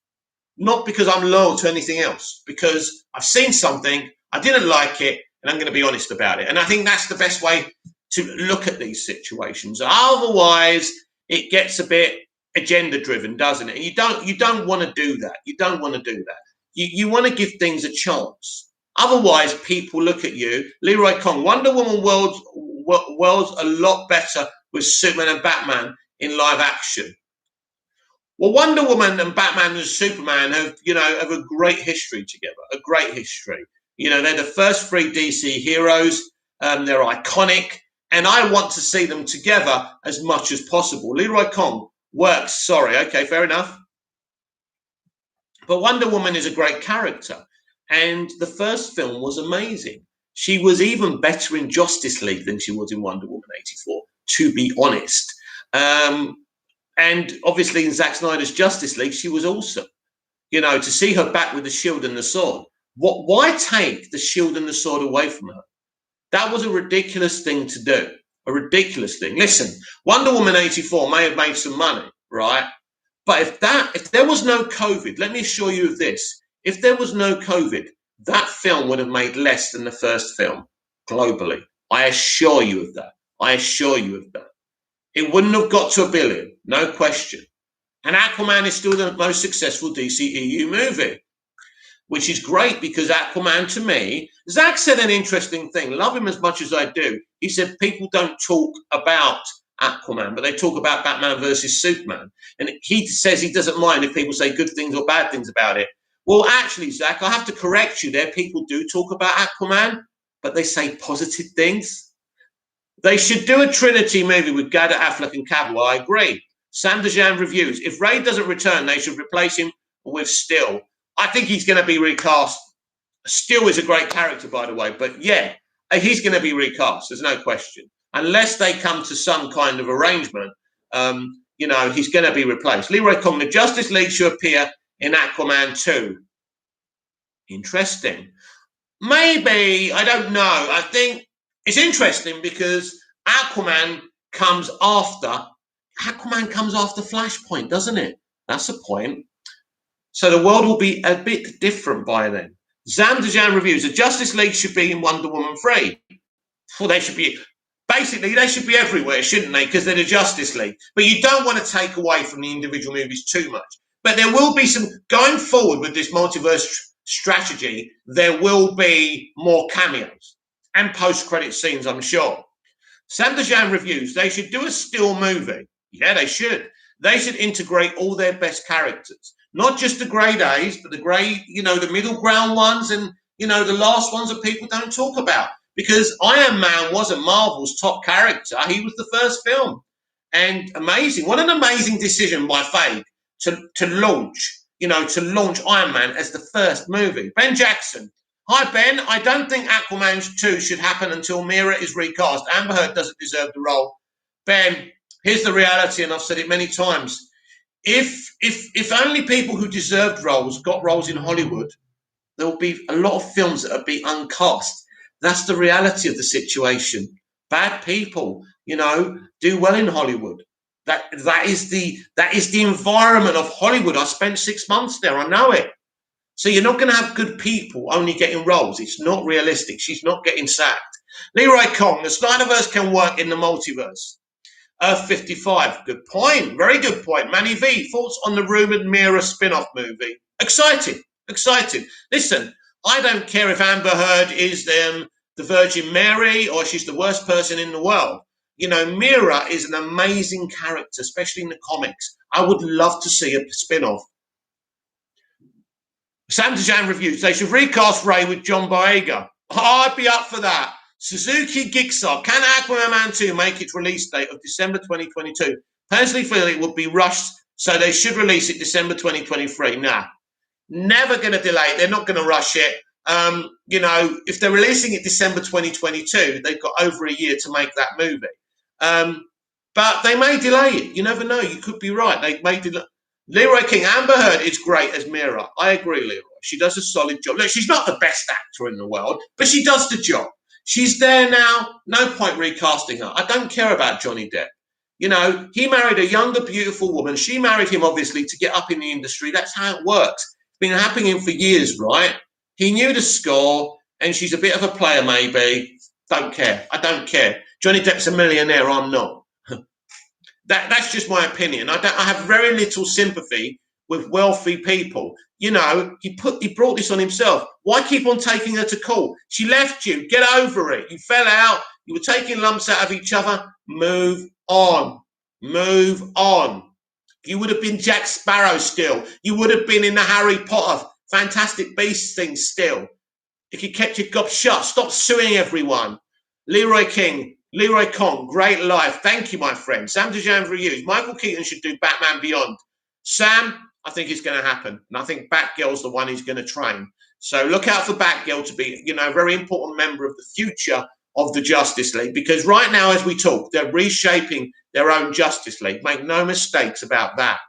Not because I'm loyal to anything else, because I've seen something, I didn't like it, and I'm going to be honest about it. And I think that's the best way to look at these situations. Otherwise, it gets a bit agenda-driven, doesn't it? And you don't want to do that. You don't want to do that. You want to give things a chance. Otherwise, people look at you. Leroy Kong, Wonder Woman world's a lot better with Superman and Batman in live action. Well, Wonder Woman and Batman and Superman have a great history together, a great history. They're the first three DC heroes. They're iconic. And I want to see them together as much as possible. Leroy Kong works, sorry, okay, fair enough. But Wonder Woman is a great character. And the first film was amazing. She was even better in Justice League than she was in Wonder Woman 84, to be honest. And obviously in Zack Snyder's Justice League, she was awesome. You know, to see her back with the shield and the sword. Why take the shield and the sword away from her? That was a ridiculous thing to do. A ridiculous thing. Listen, Wonder Woman 84 may have made some money, right? But if there was no COVID, let me assure you of this. If there was no COVID, that film would have made less than the first film globally. I assure you of that. I assure you of that. It wouldn't have got to $1 billion, no question. And Aquaman is still the most successful DCEU movie, which is great because Aquaman, to me, Zach said an interesting thing. Love him as much as I do. He said people don't talk about Aquaman, but they talk about Batman versus Superman. And he says he doesn't mind if people say good things or bad things about it. Well, actually, Zach, I have to correct you there. People do talk about Aquaman, but they say positive things. They should do a Trinity movie with Gada, Affleck, and Cavill. I agree. Sanderjan reviews. If Ray doesn't return, they should replace him with Still. I think he's going to be recast. Still is a great character, by the way. But yeah, he's going to be recast. There's no question. Unless they come to some kind of arrangement, you know, he's going to be replaced. Leroy Kong, the Justice League should appear in Aquaman 2. Interesting. Maybe, I don't know. I think it's interesting because Aquaman comes after Flashpoint, doesn't it? That's the point. So the world will be a bit different by then. Zamdajan reviews, the Justice League should be in Wonder Woman 3. Well, they should be everywhere, shouldn't they? Because they're the Justice League. But you don't want to take away from the individual movies too much. But there will be some, going forward with this multiverse strategy, there will be more cameos and post-credit scenes, I'm sure. Sanderjan reviews, they should do a Still movie. Yeah, they should. They should integrate all their best characters. Not just the grade A's, but the grade, you know, the middle ground ones and, you know, the last ones that people don't talk about. Because Iron Man wasn't Marvel's top character. He was the first film. And amazing. What an amazing decision by Feige to launch Iron Man as the first movie. Ben Jackson. Hi, Ben. I don't think Aquaman 2 should happen until Mira is recast. Amber Heard doesn't deserve the role. Ben, here's the reality, and I've said it many times. If only people who deserved roles got roles in Hollywood, there will be a lot of films that would be uncast. That's the reality of the situation. Bad people, you know, do well in Hollywood. That is the environment of Hollywood. I spent 6 months there. I know it. So you're not going to have good people only getting roles. It's not realistic. She's not getting sacked. Leroy Kong, the Snyderverse can work in the multiverse. Earth 55, good point. Very good point. Manny V, thoughts on the rumoured Mira spin-off movie? Exciting. Listen, I don't care if Amber Heard is the Virgin Mary or she's the worst person in the world. You know, Mira is an amazing character, especially in the comics. I would love to see a spin-off. Sanderjan reviews, they should recast Ray with John Boyega. I'd be up for that. Suzuki Gixar, can Aquaman 2 make its release date of December 2022? Personally feel it would be rushed, so they should release it December 2023. Nah, never going to delay it. They're not going to rush it. You know, if they're releasing it December 2022, they've got over a year to make that movie. But they may delay it. You never know. You could be right. They may delay. Leroy King, Amber Heard is great as Mira. I agree, Leroy. She does a solid job. Look, she's not the best actor in the world, but she does the job. She's there now. No point recasting her. I don't care about Johnny Depp. You know, he married a younger, beautiful woman. She married him, obviously, to get up in the industry. That's how it works. It's been happening for years, right? He knew the score, and she's a bit of a player, maybe. Don't care. I don't care. Johnny Depp's a millionaire. I'm not. That's just my opinion. I have very little sympathy with wealthy people. You know, he brought this on himself. Why keep on taking her to court? She left you. Get over it. You fell out. You were taking lumps out of each other. Move on. Move on. You would have been Jack Sparrow still. You would have been in the Harry Potter Fantastic Beasts thing still. If you kept your gob shut, stop suing everyone. Leroy King, Leroy Kong, great live. Thank you, my friend. Sam Dejan reviews. Michael Keaton should do Batman Beyond. Sam, I think it's going to happen. And I think Batgirl's the one he's going to train. So look out for Batgirl to be, a very important member of the future of the Justice League. Because right now, as we talk, they're reshaping their own Justice League. Make no mistakes about that.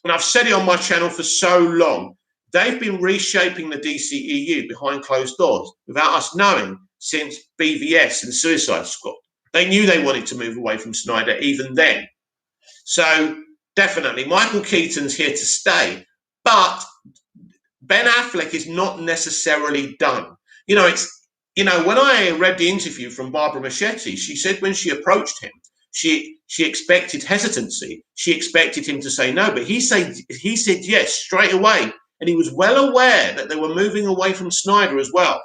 And I've said it on my channel for so long. They've been reshaping the DCEU behind closed doors without us knowing since BVS and Suicide Squad. They knew they wanted to move away from Snyder even then. So definitely, Michael Keaton's here to stay. But Ben Affleck is not necessarily done. When I read the interview from Barbara Machete, she said when she approached him, she expected hesitancy. She expected him to say no, but he said yes straight away. And he was well aware that they were moving away from Snyder as well.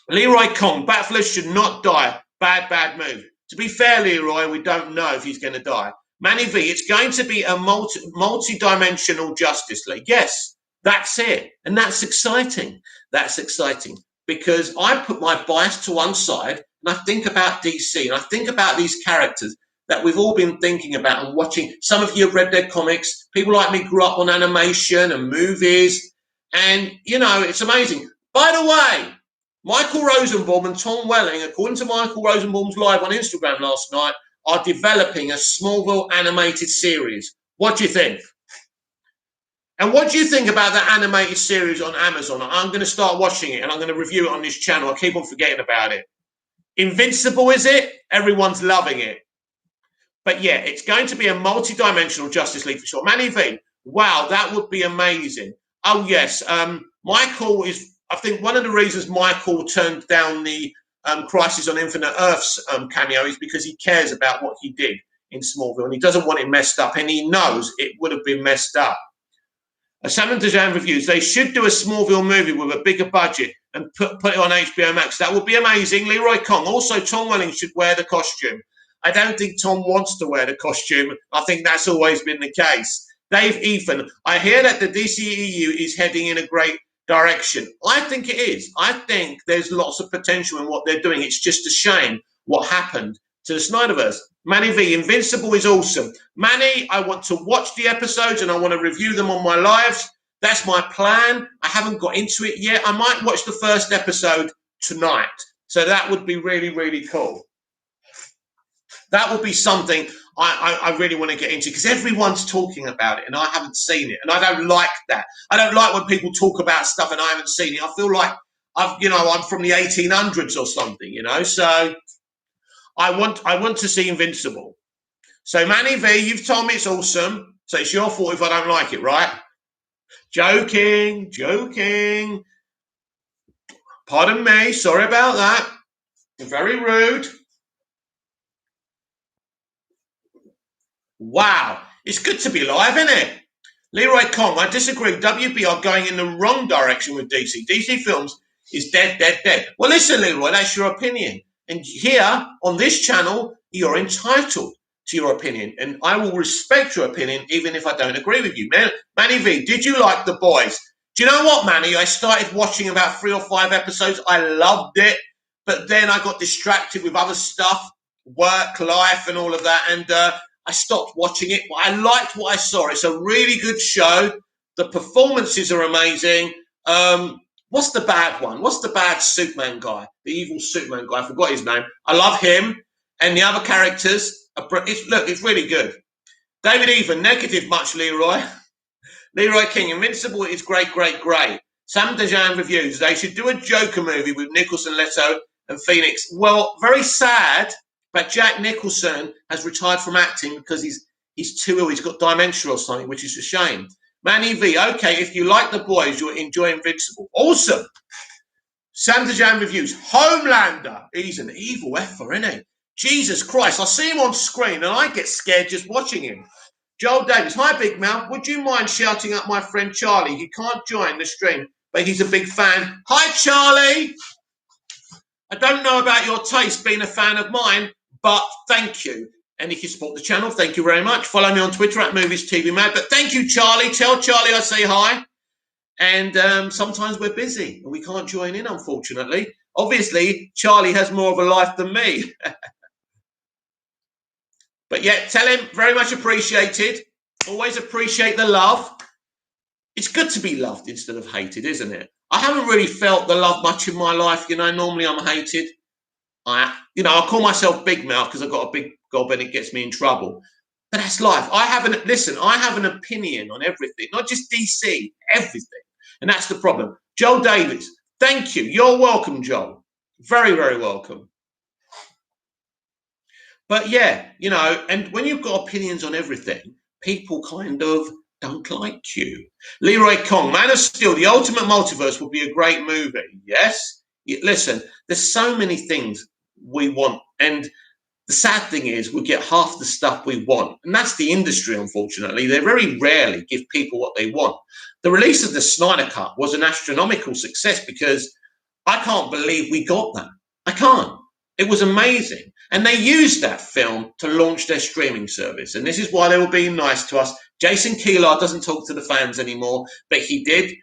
Leroy Kong, Batfleck should not die. Bad move. To be fair, Leroy, we don't know if he's going to die. Manny V, it's going to be a multi-dimensional Justice League. Yes, that's it. And that's exciting. That's exciting. Because I put my bias to one side and I think about DC and I think about these characters that we've all been thinking about and watching. Some of you have read their comics. People like me grew up on animation and movies. And, it's amazing. By the way, Michael Rosenbaum and Tom Welling, according to Michael Rosenbaum's live on Instagram last night, are developing a Smallville animated series. What do you think? And what do you think about that animated series on Amazon? I'm going to start watching it and I'm going to review it on this channel. I keep on forgetting about it. Invincible, is it? Everyone's loving it. But yeah, it's going to be a multi-dimensional Justice League for sure. Manny V, wow, that would be amazing. Oh, yes. Michael is, I think one of the reasons Michael turned down the Crisis on Infinite Earths cameo is because he cares about what he did in Smallville and he doesn't want it messed up and he knows it would have been messed up. Sam Dejan reviews, they should do a Smallville movie with a bigger budget and put it on HBO Max. That would be amazing. Leroy Kong, also Tom Welling should wear the costume. I don't think Tom wants to wear the costume. I think that's always been the case. Dave Ethan, I hear that the DCEU is heading in a great direction. I think it is. I think there's lots of potential in what they're doing. It's just a shame what happened to the Snyderverse. Manny V, Invincible is awesome. Manny, I want to watch the episodes and I want to review them on my lives. That's my plan. I haven't got into it yet. I might watch the first episode tonight. So that would be really, really cool. That would be something I really want to get into because everyone's talking about it and I haven't seen it. And I don't like that. I don't like when people talk about stuff and I haven't seen it. I feel like I'm from the 1800s or something, So I want to see Invincible. So Manny V, you've told me it's awesome. So it's your fault if I don't like it, right? Joking. Pardon me. Sorry about that. Very rude. Wow, it's good to be live, isn't it? Leroy Kong, I disagree. WB are going in the wrong direction with DC. DC Films is dead. Well, listen, Leroy, that's your opinion. And here on this channel, you're entitled to your opinion. And I will respect your opinion even if I don't agree with you. Manny V, did you like The Boys? Do you know what, Manny? I started watching about 3 or 5 episodes. I loved it. But then I got distracted with other stuff, work, life, and all of that. And I stopped watching it, but I liked what I saw. It's a really good show. The performances are amazing. What's the bad one? What's the bad Superman guy? The evil Superman guy. I forgot his name. I love him. And the other characters. It's really good. David Even, negative much, Leroy. Leroy King, Invincible is great. Sam Dejan reviews. They should do a Joker movie with Nicholson, Leto, and Phoenix. Well, very sad. But Jack Nicholson has retired from acting because he's too ill. He's got dementia or something, which is a shame. Manny V, okay, if you like The Boys, you'll enjoy Invincible. Awesome. Sam Dejan reviews. Homelander. He's an evil effer, isn't he? Jesus Christ. I see him on screen and I get scared just watching him. Joel Davis. Hi, Big Mouth. Would you mind shouting up my friend Charlie? He can't join the stream, but he's a big fan. Hi, Charlie. I don't know about your taste being a fan of mine, but thank you. And if you support the channel, thank you very much. Follow me on Twitter at MoviesTVMad. But thank you, Charlie. Tell Charlie I say hi. And sometimes we're busy and we can't join in, unfortunately. Obviously, Charlie has more of a life than me. But yeah, tell him very much appreciated. Always appreciate the love. It's good to be loved instead of hated, isn't it? I haven't really felt the love much in my life. Normally I'm hated. I call myself Big Mouth because I've got a big gob and it gets me in trouble. But that's life. I have an opinion on everything, not just DC, everything. And that's the problem. Joel Davis, thank you. You're welcome, Joel. Very, very welcome. But yeah, and when you've got opinions on everything, people kind of don't like you. Leroy Kong, Man of Steel, the Ultimate Multiverse would be a great movie. Yes? Listen, there's so many things we want. And the sad thing is we get half the stuff we want. And that's the industry, unfortunately. They very rarely give people what they want. The release of the Snyder Cut was an astronomical success because I can't believe we got that. I can't. It was amazing. And they used that film to launch their streaming service. And this is why they were being nice to us. Jason Kilar doesn't talk to the fans anymore, but he did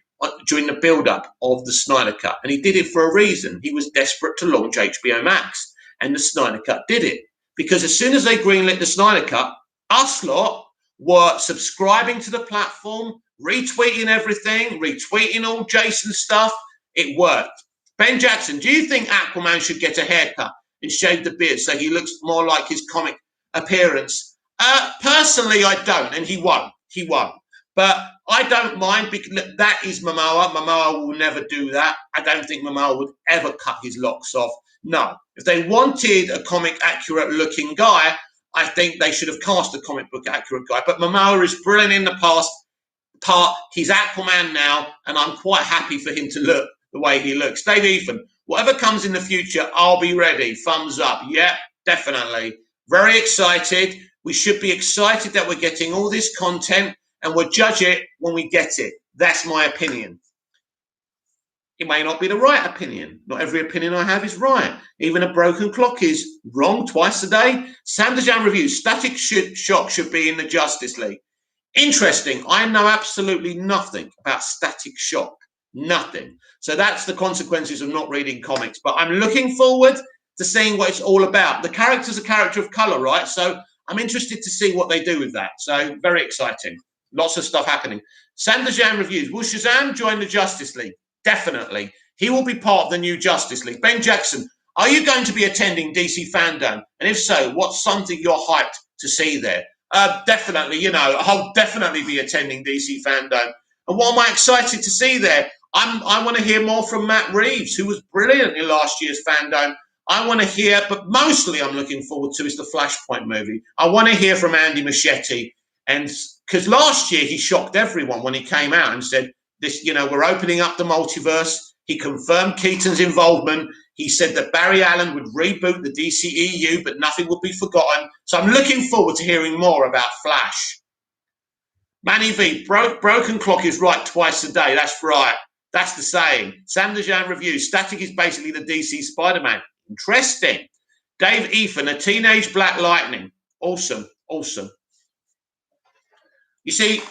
during the build-up of the Snyder Cut. And he did it for a reason. He was desperate to launch HBO Max. And the Snyder Cut did it. Because as soon as they greenlit the Snyder Cut, us lot were subscribing to the platform, retweeting everything, retweeting all Jason's stuff. It worked. Ben Jackson, do you think Aquaman should get a haircut and shave the beard so he looks more like his comic appearance? Personally, I don't, and he won't. He won't. But I don't mind because that is Momoa. Momoa will never do that. I don't think Momoa would ever cut his locks off. No. If they wanted a comic accurate looking guy, I think they should have cast a comic book accurate guy. But Momoa is brilliant in the past. He's Aquaman now, and I'm quite happy for him to look the way he looks. Dave Ethan, whatever comes in the future, I'll be ready. Thumbs up. Yeah, definitely. Very excited. We should be excited that we're getting all this content, and we'll judge it when we get it. That's my opinion. It may not be the right opinion. Not every opinion I have is right. Even a broken clock is wrong twice a day. Sam DeJan review, Static Shock should be in the Justice League. Interesting. I know absolutely nothing about Static Shock. Nothing. So that's the consequences of not reading comics. But I'm looking forward to seeing what it's all about. The character's a character of color, right? So I'm interested to see what they do with that. So very exciting. Lots of stuff happening. Sam DeJan reviews, will Shazam join the Justice League? Definitely. He will be part of the new Justice League. Ben Jackson, are you going to be attending DC Fandom? And if so, what's something you're hyped to see there? Definitely, I'll definitely be attending DC Fandom. And what am I excited to see there? I want to hear more from Matt Reeves, who was brilliant in last year's Fandom. I want to hear, but mostly I'm looking forward to is the Flashpoint movie. I want to hear from Andy Muschietti. And because last year he shocked everyone when he came out and said, we're opening up the multiverse. He confirmed Keaton's involvement. He said that Barry Allen would reboot the DCEU, but nothing would be forgotten. So I'm looking forward to hearing more about Flash. Manny V, broken clock is right twice a day. That's right. That's the saying. Sam DeJan review, Static is basically the DC Spider-Man. Interesting. Dave Ethan, a teenage Black Lightning. Awesome. Awesome. You see,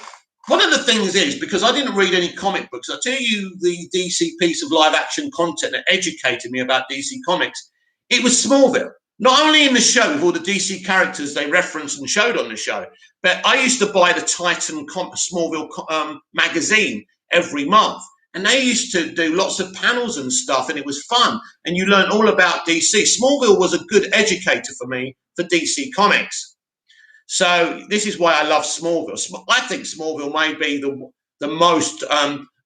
one of the things is, because I didn't read any comic books, I'll tell you the DC piece of live action content that educated me about DC Comics. It was Smallville. Not only in the show with all the DC characters they referenced and showed on the show, but I used to buy the Titan Smallville magazine every month. And they used to do lots of panels and stuff, and it was fun. And you learn all about DC. Smallville was a good educator for me for DC Comics. So this is why I love Smallville. I think Smallville may be the most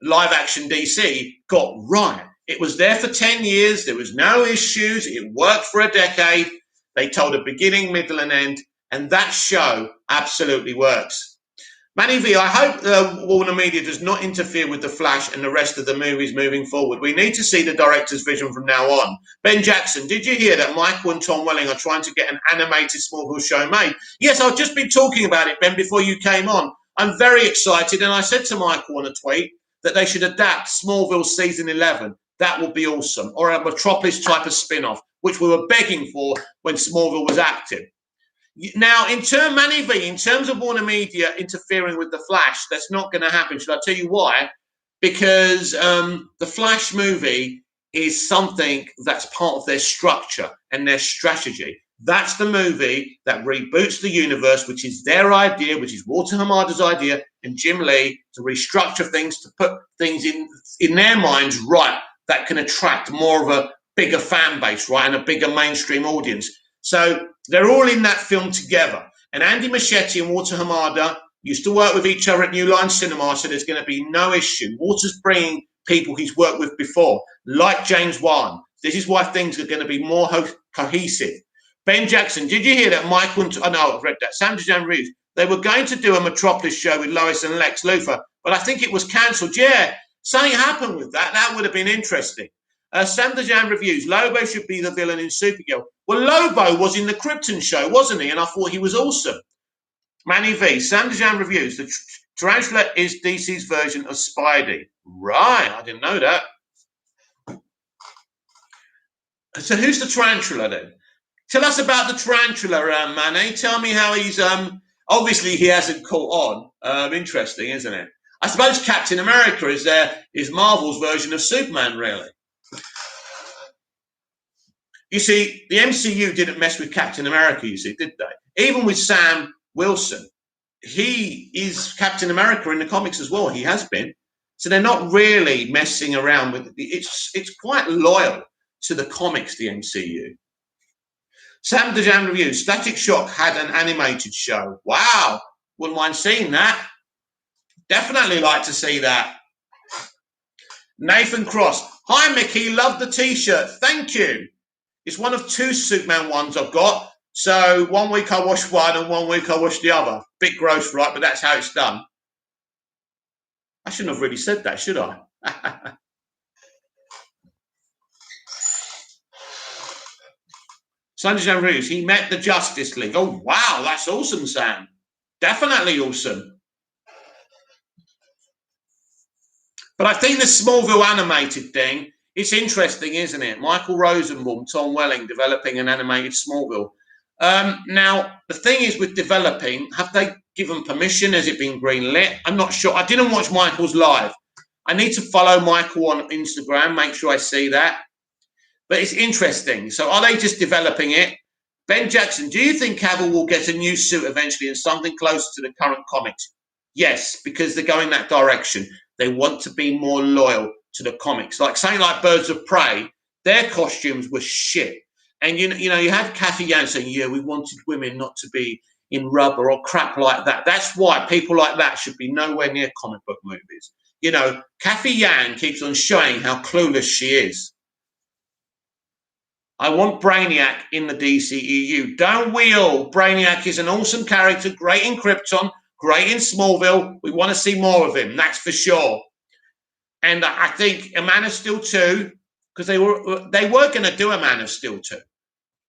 live-action DC got right. It was there for 10 years. There was no issues. It worked for a decade. They told a beginning, middle, and end. And that show absolutely works. Manny V, I hope Warner Media does not interfere with The Flash and the rest of the movies moving forward. We need to see the director's vision from now on. Ben Jackson, did you hear that Michael and Tom Welling are trying to get an animated Smallville show made? Yes, I've just been talking about it, Ben, before you came on. I'm very excited, and I said to Michael on a tweet that they should adapt Smallville Season 11. That would be awesome. Or a Metropolis type of spin-off, which we were begging for when Smallville was active. Now, in terms of Warner Media interfering with The Flash, that's not going to happen. Should I tell you why? Because the Flash movie is something that's part of their structure and their strategy. That's the movie that reboots the universe, which is their idea, which is Walter Hamada's idea, and Jim Lee to restructure things, to put things in their minds right that can attract more of a bigger fan base, right, and a bigger mainstream audience. So they're all in that film together. And Andy Muschietti and Walter Hamada used to work with each other at New Line Cinema, so there's going to be no issue. Walter's bringing people he's worked with before, like James Wan. This is why things are going to be more cohesive. Ben Jackson, did you hear that Michael and... Oh, no, I've read that. Sam Jan Reeves, they were going to do a Metropolis show with Lois and Lex Luthor, but I think it was cancelled. Yeah, something happened with that. That would have been interesting. Sam Dejan reviews, Lobo should be the villain in Supergirl. Well, Lobo was in the Krypton show, wasn't he? And I thought he was awesome. Manny V, Sam Dejan reviews, the Tarantula is DC's version of Spidey. Right, I didn't know that. So who's the Tarantula then? Tell us about the Tarantula, Manny. Tell me how he's, obviously he hasn't caught on. Interesting, isn't it? I suppose Captain America is Marvel's version of Superman, really. You see, the MCU didn't mess with Captain America, you see, did they? Even with Sam Wilson, he is Captain America in the comics as well. He has been. So they're not really messing around with it. It's quite loyal to the comics, the MCU. Sam Dejan reviews, Static Shock had an animated show. Wow, wouldn't mind seeing that. Definitely like to see that. Nathan Cross, hi Mickey, love the t-shirt, thank you. It's one of two Superman ones I've got. So 1 week I wash one and 1 week I wash the other. Bit gross, right? But that's how it's done. I shouldn't have really said that, should I? Sanjay Ruse, he met the Justice League. Oh, wow, that's awesome, Sam. Definitely awesome. But I think the Smallville animated thing, it's interesting, isn't it? Michael Rosenbaum, Tom Welling developing an animated Smallville. Now, the thing is with developing, have they given permission? Has it been greenlit? I'm not sure. I didn't watch Michael's live. I need to follow Michael on Instagram, make sure I see that. But it's interesting. So are they just developing it? Ben Jackson, do you think Cavill will get a new suit eventually and something closer to the current comics? Yes, because they're going that direction. They want to be more loyal to the comics. Like saying like Birds of Prey, their costumes were shit. And you know, you had Kathy Yan saying, yeah, we wanted women not to be in rubber or crap like that. That's why people like that should be nowhere near comic book movies. You know, Kathy Yan keeps on showing how clueless she is. I want Brainiac in the DCEU. Don't we all? Brainiac is an awesome character, great in Krypton, great in Smallville. We want to see more of him, that's for sure. And I think a Man of Steel 2, because they were going to do a Man of Steel 2.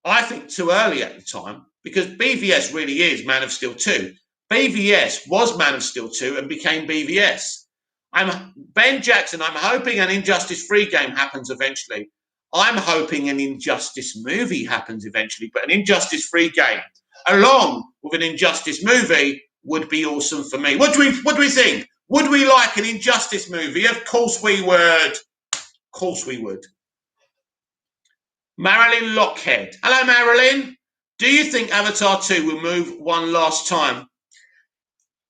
I think too early at the time, because BVS really is Man of Steel 2. BVS was Man of Steel 2 and became BVS. Ben Jackson, I'm hoping an Injustice 3 game happens eventually. I'm hoping an Injustice movie happens eventually, but an Injustice 3 game along with an Injustice movie would be awesome for me. What do we think? Would we like an Injustice movie? Of course we would. Of course we would. Marilyn Lockhead. Hello, Marilyn. Do you think Avatar 2 will move one last time?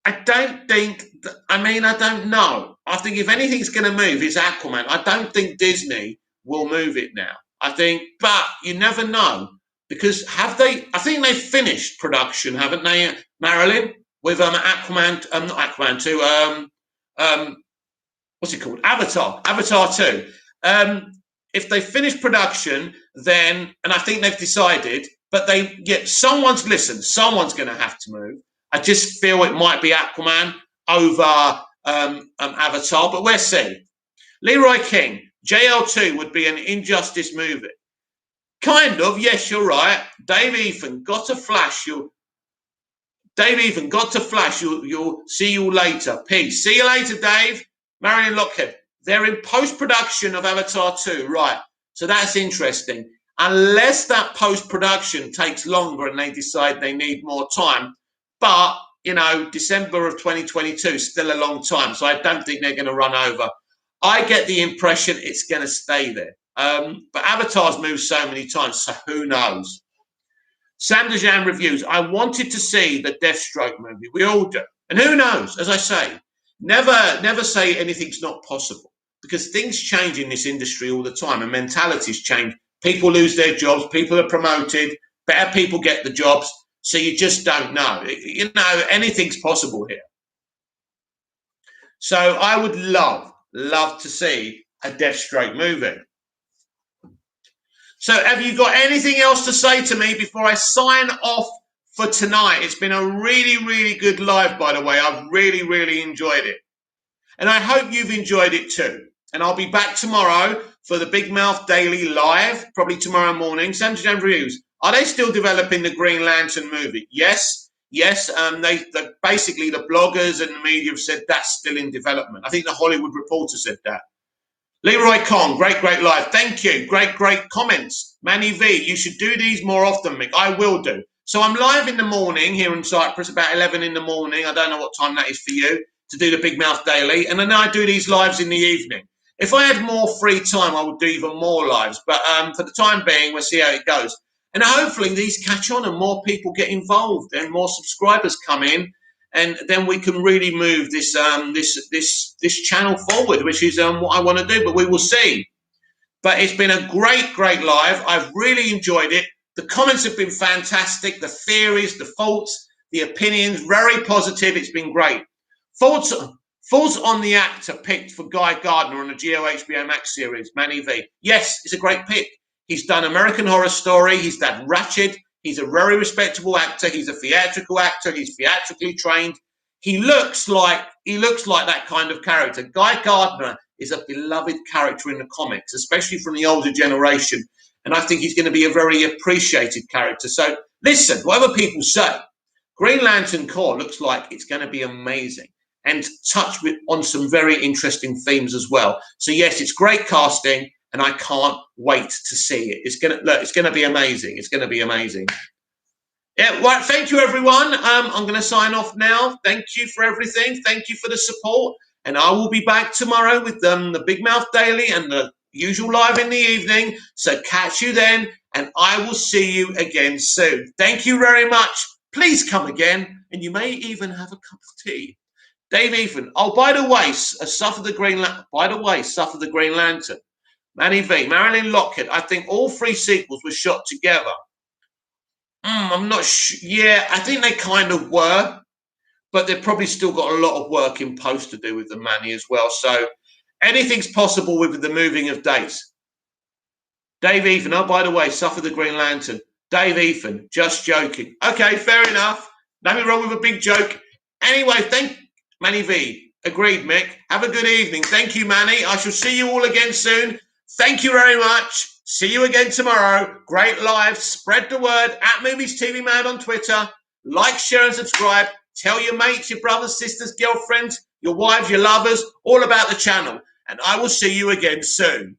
I don't think, I don't know. I think if anything's going to move, it's Aquaman. I don't think Disney will move it now. I think, but you never know. Because I think they've finished production, haven't they, Marilyn? With Aquaman, not Aquaman 2, what's it called? Avatar 2. If they finish production, then, and I think they've decided, but someone's going to have to move. I just feel it might be Aquaman over Avatar, but we'll see. Leroy King, JL2 would be an Injustice movie. Kind of, yes, you're right. Dave Ethan, got to flash. You'll see you later. Peace. See you later, Dave. Marion Lockhead. They're in post-production of Avatar 2, right? So that's interesting. Unless that post-production takes longer and they decide they need more time. But, you know, December of 2022 is still a long time. So I don't think they're going to run over. I get the impression it's going to stay there. But Avatar's moved so many times, so who knows? Sam Dejan reviews. I wanted to see the Deathstroke movie. We all do. And who knows? As I say, never say anything's not possible, because things change in this industry all the time and mentalities change. People lose their jobs. People are promoted. Better people get the jobs. So you just don't know. You know, anything's possible here. So I would love to see a Deathstroke movie. So have you got anything else to say to me before I sign off for tonight? It's been a really, really good live, by the way. I've really, really enjoyed it. And I hope you've enjoyed it too. And I'll be back tomorrow for the Big Mouth Daily Live, probably tomorrow morning. Sam Dejan Reviews. Are they still developing the Green Lantern movie? Yes. They basically the bloggers and the media have said that's still in development. I think the Hollywood Reporter said that. Leroy Kong, great live. Thank you. Great comments. Manny V, you should do these more often, Mick. I will do. So I'm live in the morning here in Cyprus, about 11 in the morning. I don't know what time that is for you, to do the Big Mouth Daily. And then I do these lives in the evening. If I had more free time, I would do even more lives. But for the time being, we'll see how it goes. And hopefully these catch on and more people get involved and more subscribers come in. And then we can really move this channel forward, which is what I want to do. But we will see. But it's been a great live. I've really enjoyed it. The comments have been fantastic. The theories, the faults, the opinions, very positive. It's been great. Faults on the actor picked for Guy Gardner on the Geo HBO Max series, Manny V. Yes, it's a great pick. He's done American Horror Story. He's done Ratched. He's a very respectable actor. He's a theatrical actor. He's theatrically trained. He looks like that kind of character. Guy Gardner is a beloved character in the comics, especially from the older generation. And I think he's going to be a very appreciated character. So listen, whatever people say, Green Lantern Corps looks like it's going to be amazing and touch on some very interesting themes as well. So yes, it's great casting. And I can't wait to see it. It's gonna be amazing. It's gonna be amazing. Yeah, right. Thank you, everyone. I'm gonna sign off now. Thank you for everything. Thank you for the support. And I will be back tomorrow with the Big Mouth Daily and the usual live in the evening. So catch you then, and I will see you again soon. Thank you very much. Please come again, and you may even have a cup of tea. Dave Ethan. Oh, by the way, Suffer the Green Lantern. Manny V, Marilyn Lockett. I think all three sequels were shot together. I'm not sure. Yeah, I think they kind of were, but they've probably still got a lot of work in post to do with the Manny as well. So anything's possible with the moving of dates. Dave Ethan. Oh, by the way, Suffer the Green Lantern. Dave Ethan. Just joking. Okay, fair enough. Nothing wrong with a big joke. Anyway, thank Manny V. Agreed, Mick. Have a good evening. Thank you, Manny. I shall see you all again soon. Thank you very much. See you again tomorrow. Great live. Spread the word at Movies TV Mad on Twitter. Like, share, and subscribe. Tell your mates, your brothers, sisters, girlfriends, your wives, your lovers, all about the channel. And I will see you again soon.